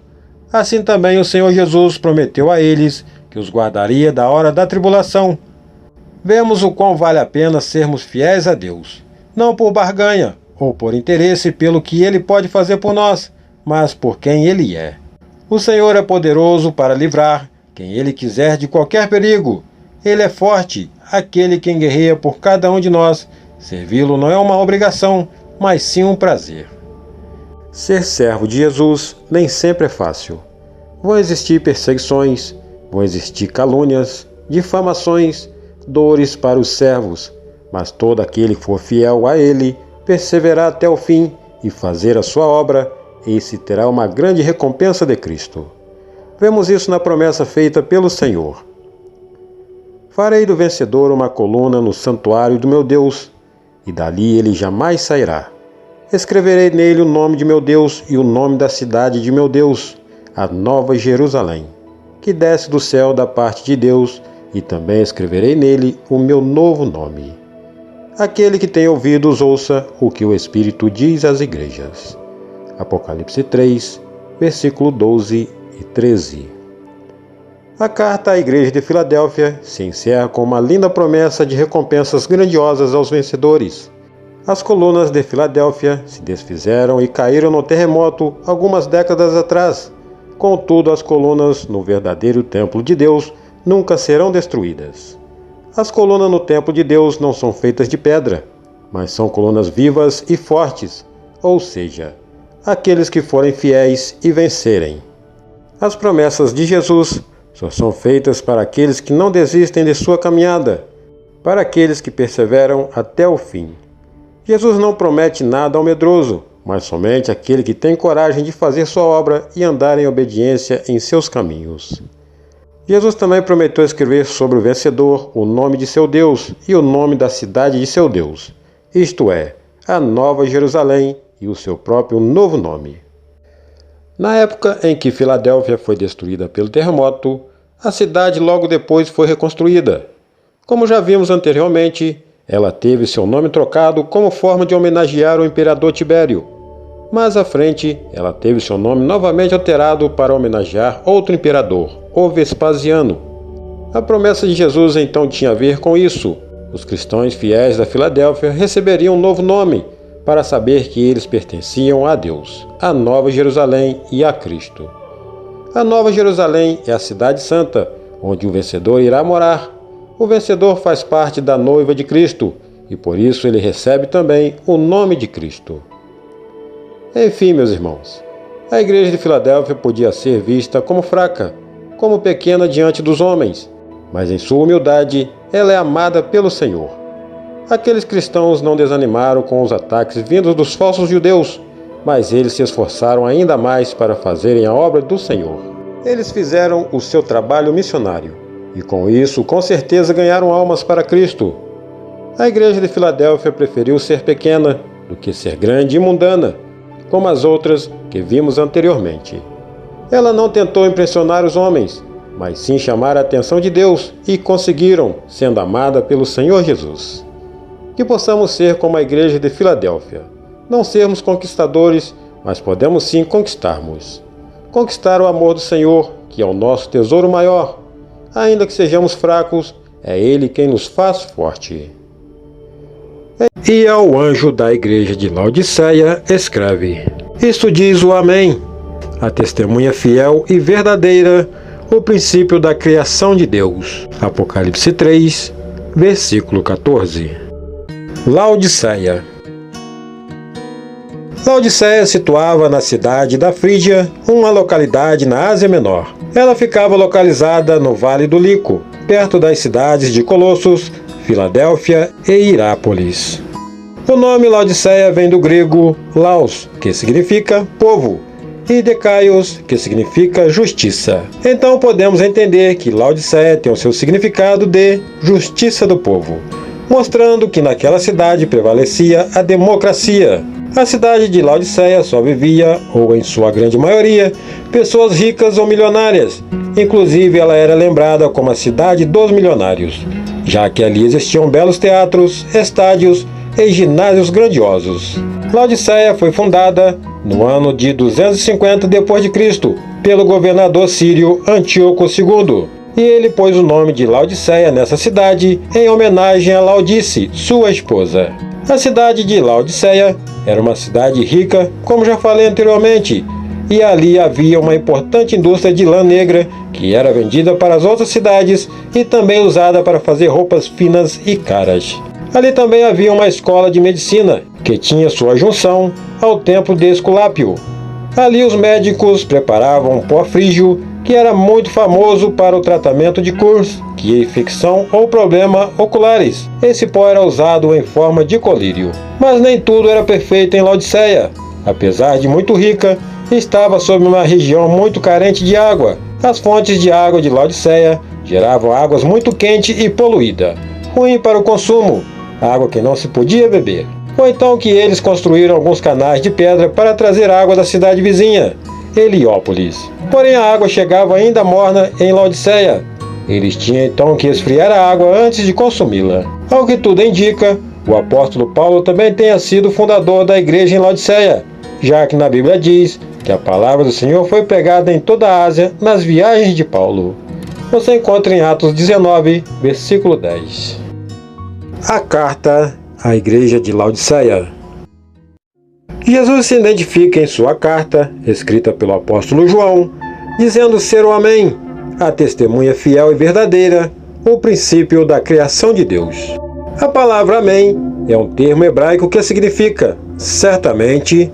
Assim também o Senhor Jesus prometeu a eles que os guardaria da hora da tribulação. Vemos o quão vale a pena sermos fiéis a Deus, não por barganha ou por interesse pelo que Ele pode fazer por nós, mas por quem Ele é. O Senhor é poderoso para livrar quem Ele quiser de qualquer perigo. Ele é forte, aquele que guerreia por cada um de nós. Servi-lo não é uma obrigação, mas sim um prazer. Ser servo de Jesus nem sempre é fácil. Vão existir perseguições, vão existir calúnias, difamações, dores para os servos, mas todo aquele que for fiel a Ele, perseverar até o fim e fazer a sua obra, esse terá uma grande recompensa de Cristo. Vemos isso na promessa feita pelo Senhor. Farei do vencedor uma coluna no santuário do meu Deus, e dali ele jamais sairá. Escreverei nele o nome de meu Deus e o nome da cidade de meu Deus, a Nova Jerusalém, que desce do céu da parte de Deus, e também escreverei nele o meu novo nome. Aquele que tem ouvidos ouça o que o Espírito diz às igrejas. Apocalipse 3, versículo 12 e 13. A carta à igreja de Filadélfia se encerra com uma linda promessa de recompensas grandiosas aos vencedores. As colunas de Filadélfia se desfizeram e caíram no terremoto algumas décadas atrás. Contudo, as colunas no verdadeiro templo de Deus nunca serão destruídas. As colunas no templo de Deus não são feitas de pedra, mas são colunas vivas e fortes, ou seja, aqueles que forem fiéis e vencerem. As promessas de Jesus só são feitas para aqueles que não desistem de sua caminhada, para aqueles que perseveram até o fim. Jesus não promete nada ao medroso, mas somente aquele que tem coragem de fazer sua obra e andar em obediência em seus caminhos. Jesus também prometeu escrever sobre o vencedor o nome de seu Deus e o nome da cidade de seu Deus, isto é, a Nova Jerusalém e o seu próprio novo nome. Na época em que Filadélfia foi destruída pelo terremoto, a cidade logo depois foi reconstruída. Como já vimos anteriormente, ela teve seu nome trocado como forma de homenagear o imperador Tibério. Mais à frente, ela teve seu nome novamente alterado para homenagear outro imperador, o Vespasiano. A promessa de Jesus então tinha a ver com isso. Os cristãos fiéis da Filadélfia receberiam um novo nome, para saber que eles pertenciam a Deus, a Nova Jerusalém e a Cristo. A Nova Jerusalém é a cidade santa, onde o vencedor irá morar. O vencedor faz parte da noiva de Cristo, e por isso ele recebe também o nome de Cristo. Enfim, meus irmãos, a igreja de Filadélfia podia ser vista como fraca, como pequena diante dos homens, mas em sua humildade ela é amada pelo Senhor. Aqueles cristãos não desanimaram com os ataques vindos dos falsos judeus, mas eles se esforçaram ainda mais para fazerem a obra do Senhor. Eles fizeram o seu trabalho missionário, e com isso, com certeza, ganharam almas para Cristo. A igreja de Filadélfia preferiu ser pequena do que ser grande e mundana, como as outras que vimos anteriormente. Ela não tentou impressionar os homens, mas sim chamar a atenção de Deus, e conseguiram, sendo amada pelo Senhor Jesus. Que possamos ser como a igreja de Filadélfia. Não sermos conquistadores, mas podemos sim conquistarmos. Conquistar o amor do Senhor, que é o nosso tesouro maior. Ainda que sejamos fracos, é Ele quem nos faz forte. E ao anjo da igreja de Laodiceia escreve: Isto diz o Amém, a testemunha fiel e verdadeira, o princípio da criação de Deus. Apocalipse 3, versículo 14. Laodiceia. Laodiceia situava na cidade da Frígia, uma localidade na Ásia Menor. Ela ficava localizada no Vale do Lico, perto das cidades de Colossos, Filadélfia e Hirápolis. O nome Laodiceia vem do grego laos, que significa povo, e decaios, que significa justiça. Então podemos entender que Laodiceia tem o seu significado de justiça do povo, mostrando que naquela cidade prevalecia a democracia. A cidade de Laodiceia só vivia, ou em sua grande maioria, pessoas ricas ou milionárias. Inclusive, ela era lembrada como a cidade dos milionários, já que ali existiam belos teatros, estádios e ginásios grandiosos. Laodiceia foi fundada no ano de 250 d.C. pelo governador sírio Antíoco II, e ele pôs o nome de Laodiceia nessa cidade em homenagem a Laodice, sua esposa. A cidade de Laodiceia era uma cidade rica, como já falei anteriormente, e ali havia uma importante indústria de lã negra que era vendida para as outras cidades e também usada para fazer roupas finas e caras. Ali também havia uma escola de medicina, que tinha sua junção ao templo de Esculápio. Ali os médicos preparavam um pó frígio, que era muito famoso para o tratamento de curso, que é infecção ou problema oculares. Esse pó era usado em forma de colírio. Mas nem tudo era perfeito em Laodiceia. Apesar de muito rica, estava sob uma região muito carente de água. As fontes de água de Laodiceia geravam águas muito quente e poluída, ruim para o consumo, água que não se podia beber. Foi então que eles construíram alguns canais de pedra para trazer água da cidade vizinha, Heliópolis. Porém a água chegava ainda morna em Laodiceia. Eles tinham então que esfriar a água antes de consumi-la. Ao que tudo indica, o apóstolo Paulo também tenha sido fundador da igreja em Laodiceia, já que na Bíblia diz que a palavra do Senhor foi pregada em toda a Ásia nas viagens de Paulo. Você encontra em Atos 19, versículo 10. A carta à igreja de Laodiceia. Jesus se identifica em sua carta, escrita pelo apóstolo João, dizendo ser o Amém, a testemunha fiel e verdadeira, o princípio da criação de Deus. A palavra Amém é um termo hebraico que significa certamente,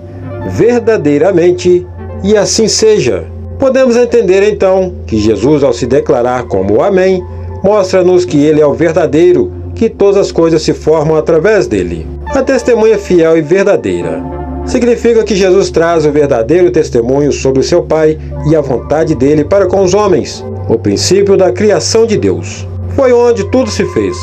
verdadeiramente e assim seja. Podemos entender então que Jesus, ao se declarar como Amém, mostra-nos que Ele é o verdadeiro, que todas as coisas se formam através dele. A testemunha fiel e verdadeira significa que Jesus traz o verdadeiro testemunho sobre o seu Pai e a vontade dele para com os homens, o princípio da criação de Deus. Foi onde tudo se fez.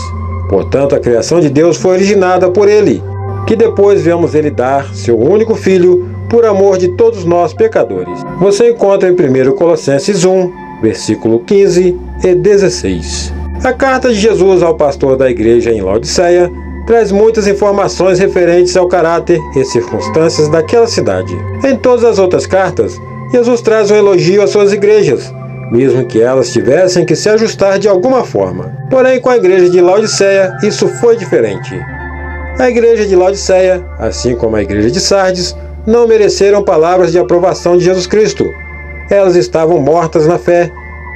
Portanto, a criação de Deus foi originada por Ele, que depois vemos Ele dar seu único Filho por amor de todos nós pecadores. Você encontra em 1 Colossenses 1, versículo 15 e 16. A carta de Jesus ao pastor da igreja em Laodiceia traz muitas informações referentes ao caráter e circunstâncias daquela cidade. Em todas as outras cartas, Jesus traz um elogio às suas igrejas, mesmo que elas tivessem que se ajustar de alguma forma. Porém, com a igreja de Laodiceia, isso foi diferente. A igreja de Laodiceia, assim como a igreja de Sardes, não mereceram palavras de aprovação de Jesus Cristo. Elas estavam mortas na fé,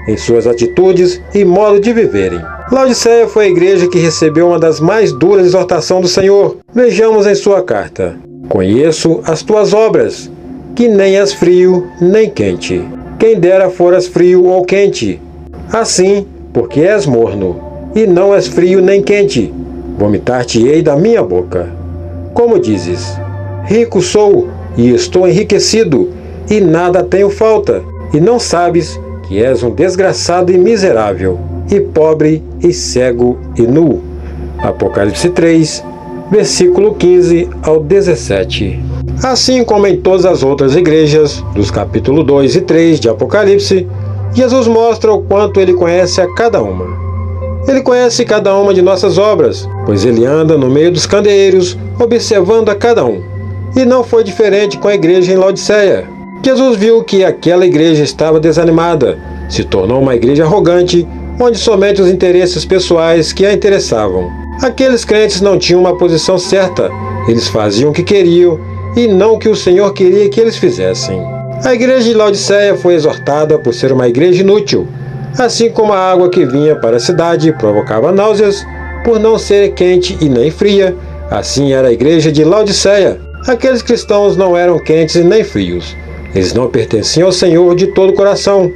em suas atitudes e modo de viverem. Laodiceia foi a igreja que recebeu uma das mais duras exortações do Senhor. Vejamos em sua carta: Conheço as tuas obras, que nem és frio nem quente. Quem dera foras frio ou quente. Assim, porque és morno, e não és frio nem quente, vomitar-te-ei da minha boca. Como dizes: rico sou, e estou enriquecido, e nada tenho falta, e não sabes que és um desgraçado e miserável, e pobre, e cego, e nu. Apocalipse 3, versículo 15 ao 17. Assim como em todas as outras igrejas, dos capítulos 2 e 3 de Apocalipse, Jesus mostra o quanto Ele conhece a cada uma. Ele conhece cada uma de nossas obras, pois Ele anda no meio dos candeeiros, observando a cada um. E não foi diferente com a igreja em Laodiceia. Jesus viu que aquela igreja estava desanimada, se tornou uma igreja arrogante, onde somente os interesses pessoais que a interessavam. Aqueles crentes não tinham uma posição certa, eles faziam o que queriam e não o que o Senhor queria que eles fizessem. A igreja de Laodiceia foi exortada por ser uma igreja inútil, assim como a água que vinha para a cidade provocava náuseas, por não ser quente e nem fria, assim era a igreja de Laodiceia. Aqueles cristãos não eram quentes e nem frios. Eles não pertenciam ao Senhor de todo o coração.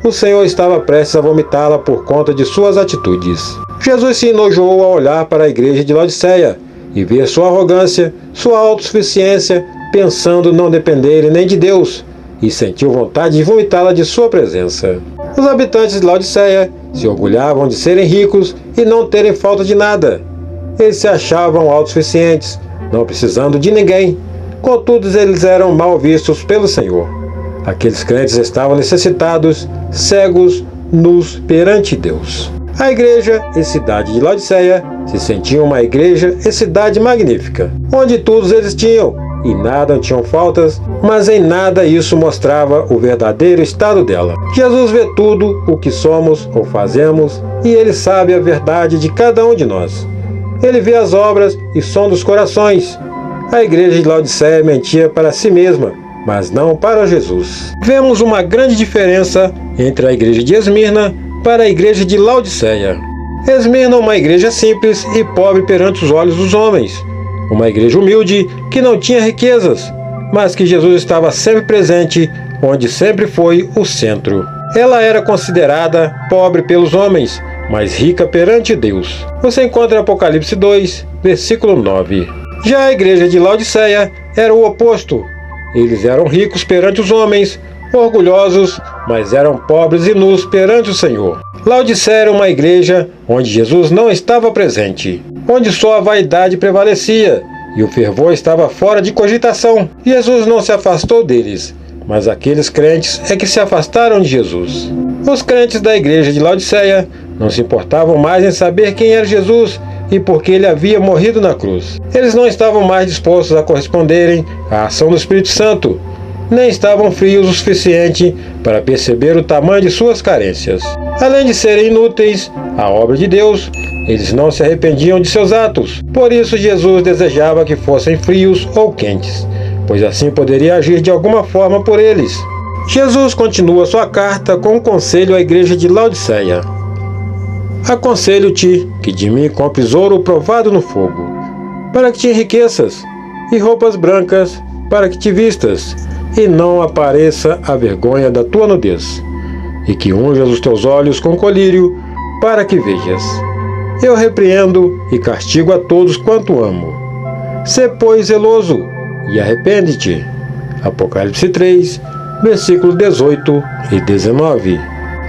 O Senhor estava prestes a vomitá-la por conta de suas atitudes. Jesus se enojou ao olhar para a igreja de Laodiceia e ver sua arrogância, sua autossuficiência, pensando não dependerem nem de Deus, e sentiu vontade de vomitá-la de sua presença. Os habitantes de Laodiceia se orgulhavam de serem ricos e não terem falta de nada. Eles se achavam autossuficientes, não precisando de ninguém. Contudo, eles eram mal vistos pelo Senhor. Aqueles crentes estavam necessitados, cegos, nus perante Deus. A igreja e cidade de Laodiceia se sentiam uma igreja e cidade magnífica, onde todos eles tinham e nada tinham faltas, mas em nada isso mostrava o verdadeiro estado dela. Jesus vê tudo o que somos ou fazemos e Ele sabe a verdade de cada um de nós. Ele vê as obras e sonda os corações. A igreja de Laodiceia mentia para si mesma, mas não para Jesus. Vemos uma grande diferença entre a igreja de Esmirna para a igreja de Laodiceia. Esmirna é uma igreja simples e pobre perante os olhos dos homens. Uma igreja humilde que não tinha riquezas, mas que Jesus estava sempre presente, onde sempre foi o centro. Ela era considerada pobre pelos homens, mas rica perante Deus. Você encontra em Apocalipse 2, versículo 9. Já a igreja de Laodiceia era o oposto. Eles eram ricos perante os homens, orgulhosos, mas eram pobres e nus perante o Senhor. Laodiceia era uma igreja onde Jesus não estava presente, onde só a vaidade prevalecia e o fervor estava fora de cogitação. Jesus não se afastou deles, mas aqueles crentes é que se afastaram de Jesus. Os crentes da igreja de Laodiceia não se importavam mais em saber quem era Jesus e por que ele havia morrido na cruz. Eles não estavam mais dispostos a corresponderem à ação do Espírito Santo, nem estavam frios o suficiente para perceber o tamanho de suas carências. Além de serem inúteis à obra de Deus, eles não se arrependiam de seus atos. Por isso Jesus desejava que fossem frios ou quentes, pois assim poderia agir de alguma forma por eles. Jesus continua sua carta com um conselho à igreja de Laodiceia. Aconselho-te que de mim compres ouro provado no fogo, para que te enriqueças, e roupas brancas, para que te vistas, e não apareça a vergonha da tua nudez, e que unjas os teus olhos com colírio, para que vejas. Eu repreendo e castigo a todos quanto amo. Sê, pois, zeloso, e arrepende-te. Apocalipse 3, versículos 18 e 19.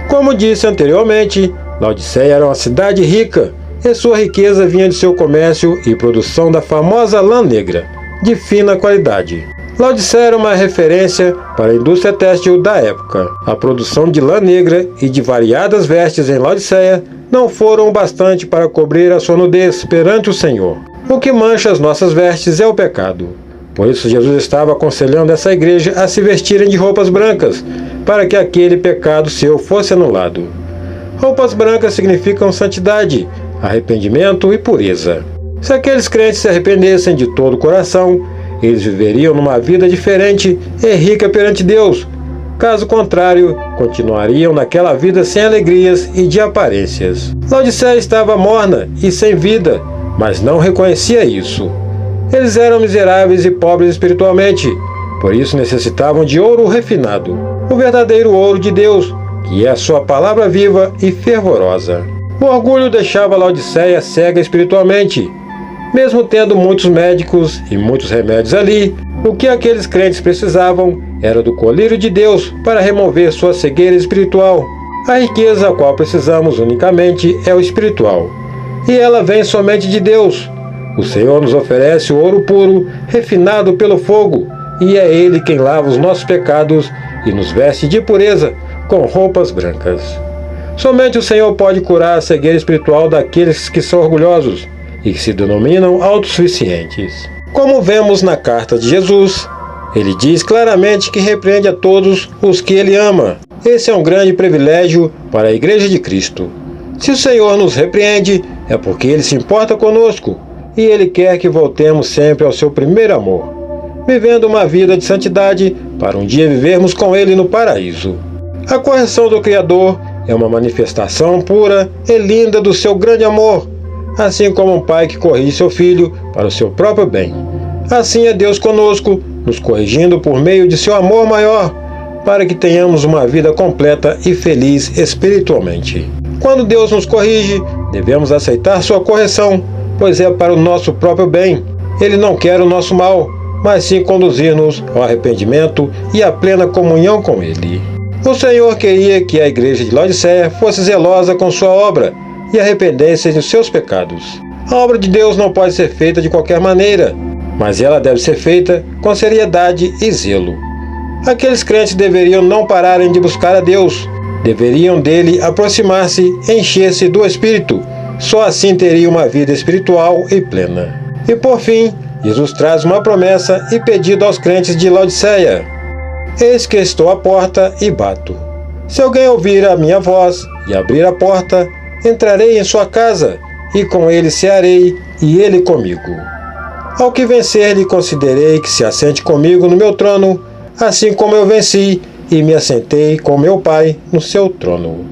Como disse anteriormente, Laodiceia era uma cidade rica, e sua riqueza vinha de seu comércio e produção da famosa lã negra, de fina qualidade. Laodiceia era uma referência para a indústria têxtil da época. A produção de lã negra e de variadas vestes em Laodiceia não foram o bastante para cobrir a sua nudez perante o Senhor. O que mancha as nossas vestes é o pecado. Por isso Jesus estava aconselhando essa igreja a se vestirem de roupas brancas, para que aquele pecado seu fosse anulado. Roupas brancas significam santidade, arrependimento e pureza. Se aqueles crentes se arrependessem de todo o coração, eles viveriam numa vida diferente e rica perante Deus. Caso contrário, continuariam naquela vida sem alegrias e de aparências. Laodiceia estava morna e sem vida, mas não reconhecia isso. Eles eram miseráveis e pobres espiritualmente, por isso necessitavam de ouro refinado, o verdadeiro ouro de Deus, que é a sua palavra viva e fervorosa. O orgulho deixava Laodiceia cega espiritualmente. Mesmo tendo muitos médicos e muitos remédios ali, o que aqueles crentes precisavam era do colírio de Deus para remover sua cegueira espiritual. A riqueza a qual precisamos unicamente é o espiritual, e ela vem somente de Deus. O Senhor nos oferece o ouro puro, refinado pelo fogo, e é Ele quem lava os nossos pecados e nos veste de pureza com roupas brancas. Somente o Senhor pode curar a cegueira espiritual daqueles que são orgulhosos e que se denominam autossuficientes. Como vemos na carta de Jesus, ele diz claramente que repreende a todos os que ele ama. Esse é um grande privilégio para a Igreja de Cristo. Se o Senhor nos repreende, é porque Ele se importa conosco e Ele quer que voltemos sempre ao seu primeiro amor, vivendo uma vida de santidade para um dia vivermos com Ele no paraíso. A correção do Criador é uma manifestação pura e linda do seu grande amor, assim como um pai que corrige seu filho para o seu próprio bem. Assim é Deus conosco, nos corrigindo por meio de seu amor maior, para que tenhamos uma vida completa e feliz espiritualmente. Quando Deus nos corrige, devemos aceitar sua correção, pois é para o nosso próprio bem. Ele não quer o nosso mal, mas sim conduzir-nos ao arrependimento e à plena comunhão com Ele. O Senhor queria que a igreja de Laodiceia fosse zelosa com sua obra e arrependesse dos seus pecados. A obra de Deus não pode ser feita de qualquer maneira, mas ela deve ser feita com seriedade e zelo. Aqueles crentes deveriam não pararem de buscar a Deus, deveriam dele aproximar-se e encher-se do Espírito. Só assim teriam uma vida espiritual e plena. E por fim, Jesus traz uma promessa e pedido aos crentes de Laodiceia: eis que estou à porta e bato. Se alguém ouvir a minha voz e abrir a porta, entrarei em sua casa, e com ele cearei, e ele comigo. Ao que vencer, lhe concederei que se assente comigo no meu trono, assim como eu venci e me assentei com meu Pai no seu trono.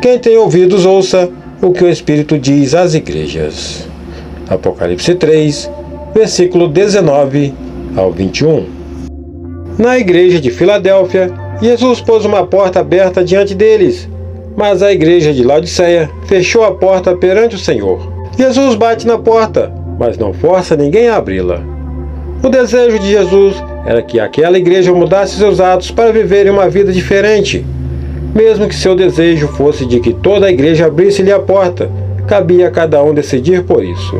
Quem tem ouvidos, ouça o que o Espírito diz às igrejas. Apocalipse 3, versículo 19 ao 21. Na igreja de Filadélfia, Jesus pôs uma porta aberta diante deles, mas a igreja de Laodiceia fechou a porta perante o Senhor. Jesus bate na porta, mas não força ninguém a abri-la. O desejo de Jesus era que aquela igreja mudasse seus atos para viverem uma vida diferente. Mesmo que seu desejo fosse de que toda a igreja abrisse-lhe a porta, cabia a cada um decidir por isso.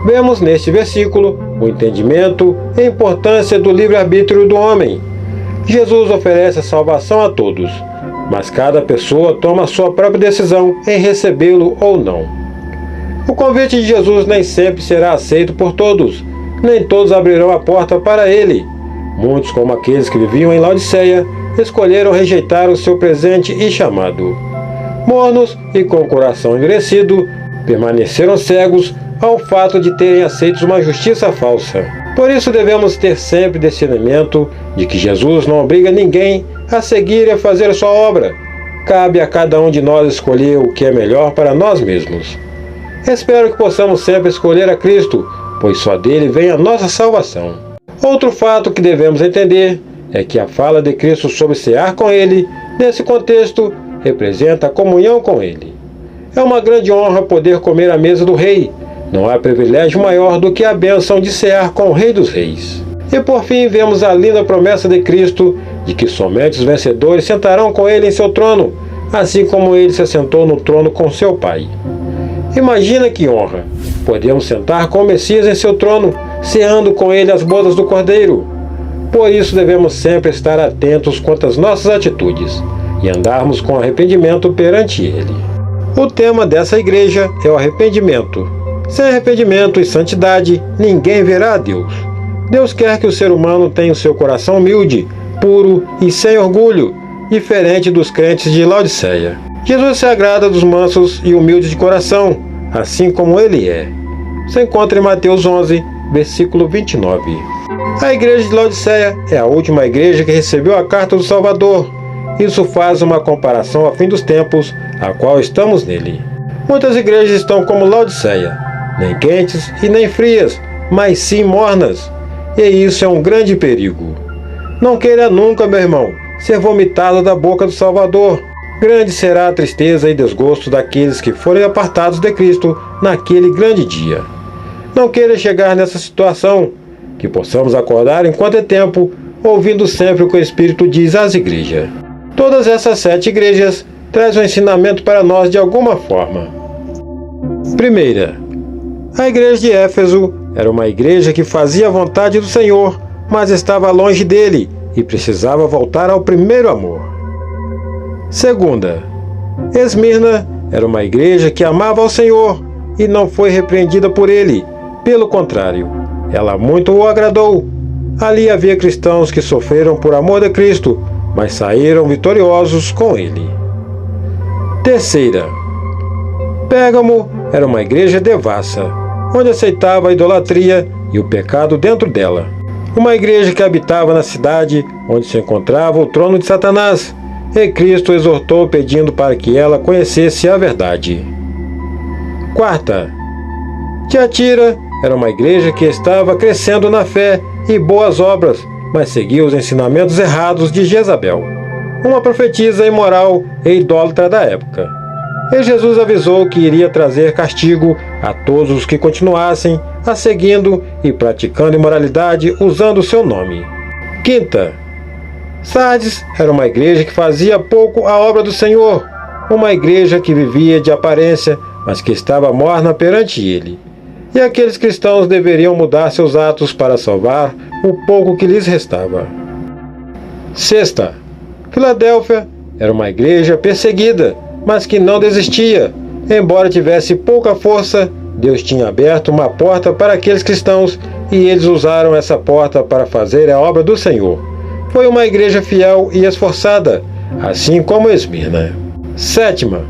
Vemos neste versículo o entendimento e a importância do livre-arbítrio do homem. Jesus oferece a salvação a todos, mas cada pessoa toma a sua própria decisão em recebê-lo ou não. O convite de Jesus nem sempre será aceito por todos, nem todos abrirão a porta para ele. Muitos, como aqueles que viviam em Laodiceia, escolheram rejeitar o seu presente e chamado. Mornos e com o coração endurecido, permaneceram cegos ao fato de terem aceito uma justiça falsa. Por isso devemos ter sempre discernimento de que Jesus não obriga ninguém a seguir e a fazer a sua obra. cabe a cada um de nós escolher o que é melhor para nós mesmos. Espero que possamos sempre escolher a Cristo, pois só dele vem a nossa salvação. Outro fato que devemos entender é que a fala de Cristo sobre cear com ele, nesse contexto, representa a comunhão com ele. É uma grande honra poder comer à mesa do rei. Não há privilégio maior do que a bênção de cear com o Rei dos Reis. E por fim vemos a linda promessa de Cristo de que somente os vencedores sentarão com ele em seu trono, assim como ele se assentou no trono com seu Pai. Imagina que honra! Podemos sentar com o Messias em seu trono, ceando com ele as bodas do Cordeiro. Por isso devemos sempre estar atentos quanto às nossas atitudes e andarmos com arrependimento perante ele. O tema dessa igreja é o arrependimento. Sem arrependimento e santidade, ninguém verá a Deus. Deus quer que o ser humano tenha o seu coração humilde, puro e sem orgulho, diferente dos crentes de Laodiceia. Jesus se agrada dos mansos e humildes de coração, assim como ele é. Se encontra em Mateus 11, versículo 29. A igreja de Laodiceia é a última igreja que recebeu a carta do Salvador. Isso faz uma comparação ao fim dos tempos, a qual estamos nele. Muitas igrejas estão como Laodiceia, nem quentes e nem frias, mas sim mornas. E isso é um grande perigo. Não queira nunca, meu irmão, ser vomitado da boca do Salvador. Grande será a tristeza e desgosto daqueles que forem apartados de Cristo naquele grande dia. Não queira chegar nessa situação, que possamos acordar enquanto é tempo, ouvindo sempre o que o Espírito diz às igrejas. Todas essas 7 igrejas trazem um ensinamento para nós de alguma forma. Primeira, a igreja de Éfeso era uma igreja que fazia a vontade do Senhor, mas estava longe dele e precisava voltar ao primeiro amor. Segunda, Esmirna era uma igreja que amava ao Senhor e não foi repreendida por ele. Pelo contrário, ela muito o agradou. Ali havia cristãos que sofreram por amor de Cristo, mas saíram vitoriosos com ele. Terceira, Pérgamo era uma igreja devassa, onde aceitava a idolatria e o pecado dentro dela. Uma igreja que habitava na cidade onde se encontrava o trono de Satanás, e Cristo exortou pedindo para que ela conhecesse a verdade. Quarta, Tiatira era uma igreja que estava crescendo na fé e boas obras, mas seguia os ensinamentos errados de Jezabel, uma profetisa imoral e idólatra da época. E Jesus avisou que iria trazer castigo a todos os que continuassem a seguindo e praticando imoralidade usando o seu nome. Quinta, Sardes era uma igreja que fazia pouco a obra do Senhor, uma igreja que vivia de aparência, mas que estava morna perante ele. E aqueles cristãos deveriam mudar seus atos para salvar o pouco que lhes restava. Sexta, Filadélfia era uma igreja perseguida, mas que não desistia. Embora tivesse pouca força, Deus tinha aberto uma porta para aqueles cristãos e eles usaram essa porta para fazer a obra do Senhor. Foi uma igreja fiel e esforçada, assim como Esmirna. Sétima,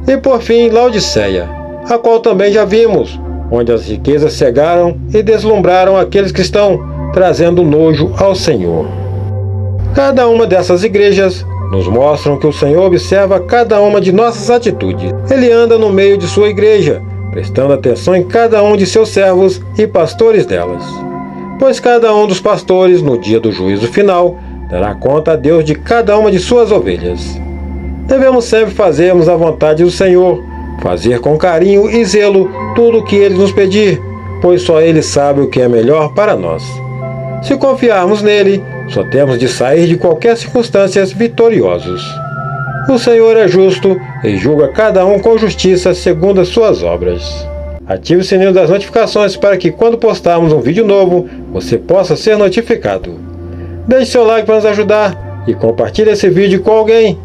e por fim Laodiceia, a qual também já vimos, onde as riquezas cegaram e deslumbraram aqueles cristãos, trazendo nojo ao Senhor. Cada uma dessas igrejas nos mostram que o Senhor observa cada uma de nossas atitudes. Ele anda no meio de sua igreja, prestando atenção em cada um de seus servos e pastores delas. Pois cada um dos pastores, no dia do juízo final, dará conta a Deus de cada uma de suas ovelhas. Devemos sempre fazermos a vontade do Senhor, fazer com carinho e zelo tudo o que Ele nos pedir, pois só Ele sabe o que é melhor para nós. Se confiarmos nele, só temos de sair de qualquer circunstância vitoriosos. O Senhor é justo e julga cada um com justiça segundo as suas obras. Ative o sininho das notificações para que quando postarmos um vídeo novo, você possa ser notificado. Deixe seu like para nos ajudar e compartilhe esse vídeo com alguém.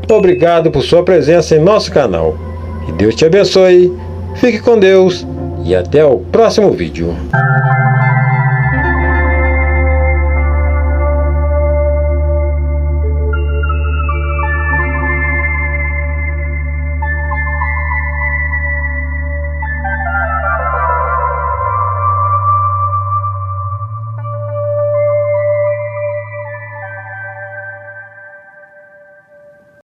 Obrigado por sua presença em nosso canal. Que Deus te abençoe, fique com Deus e até o próximo vídeo.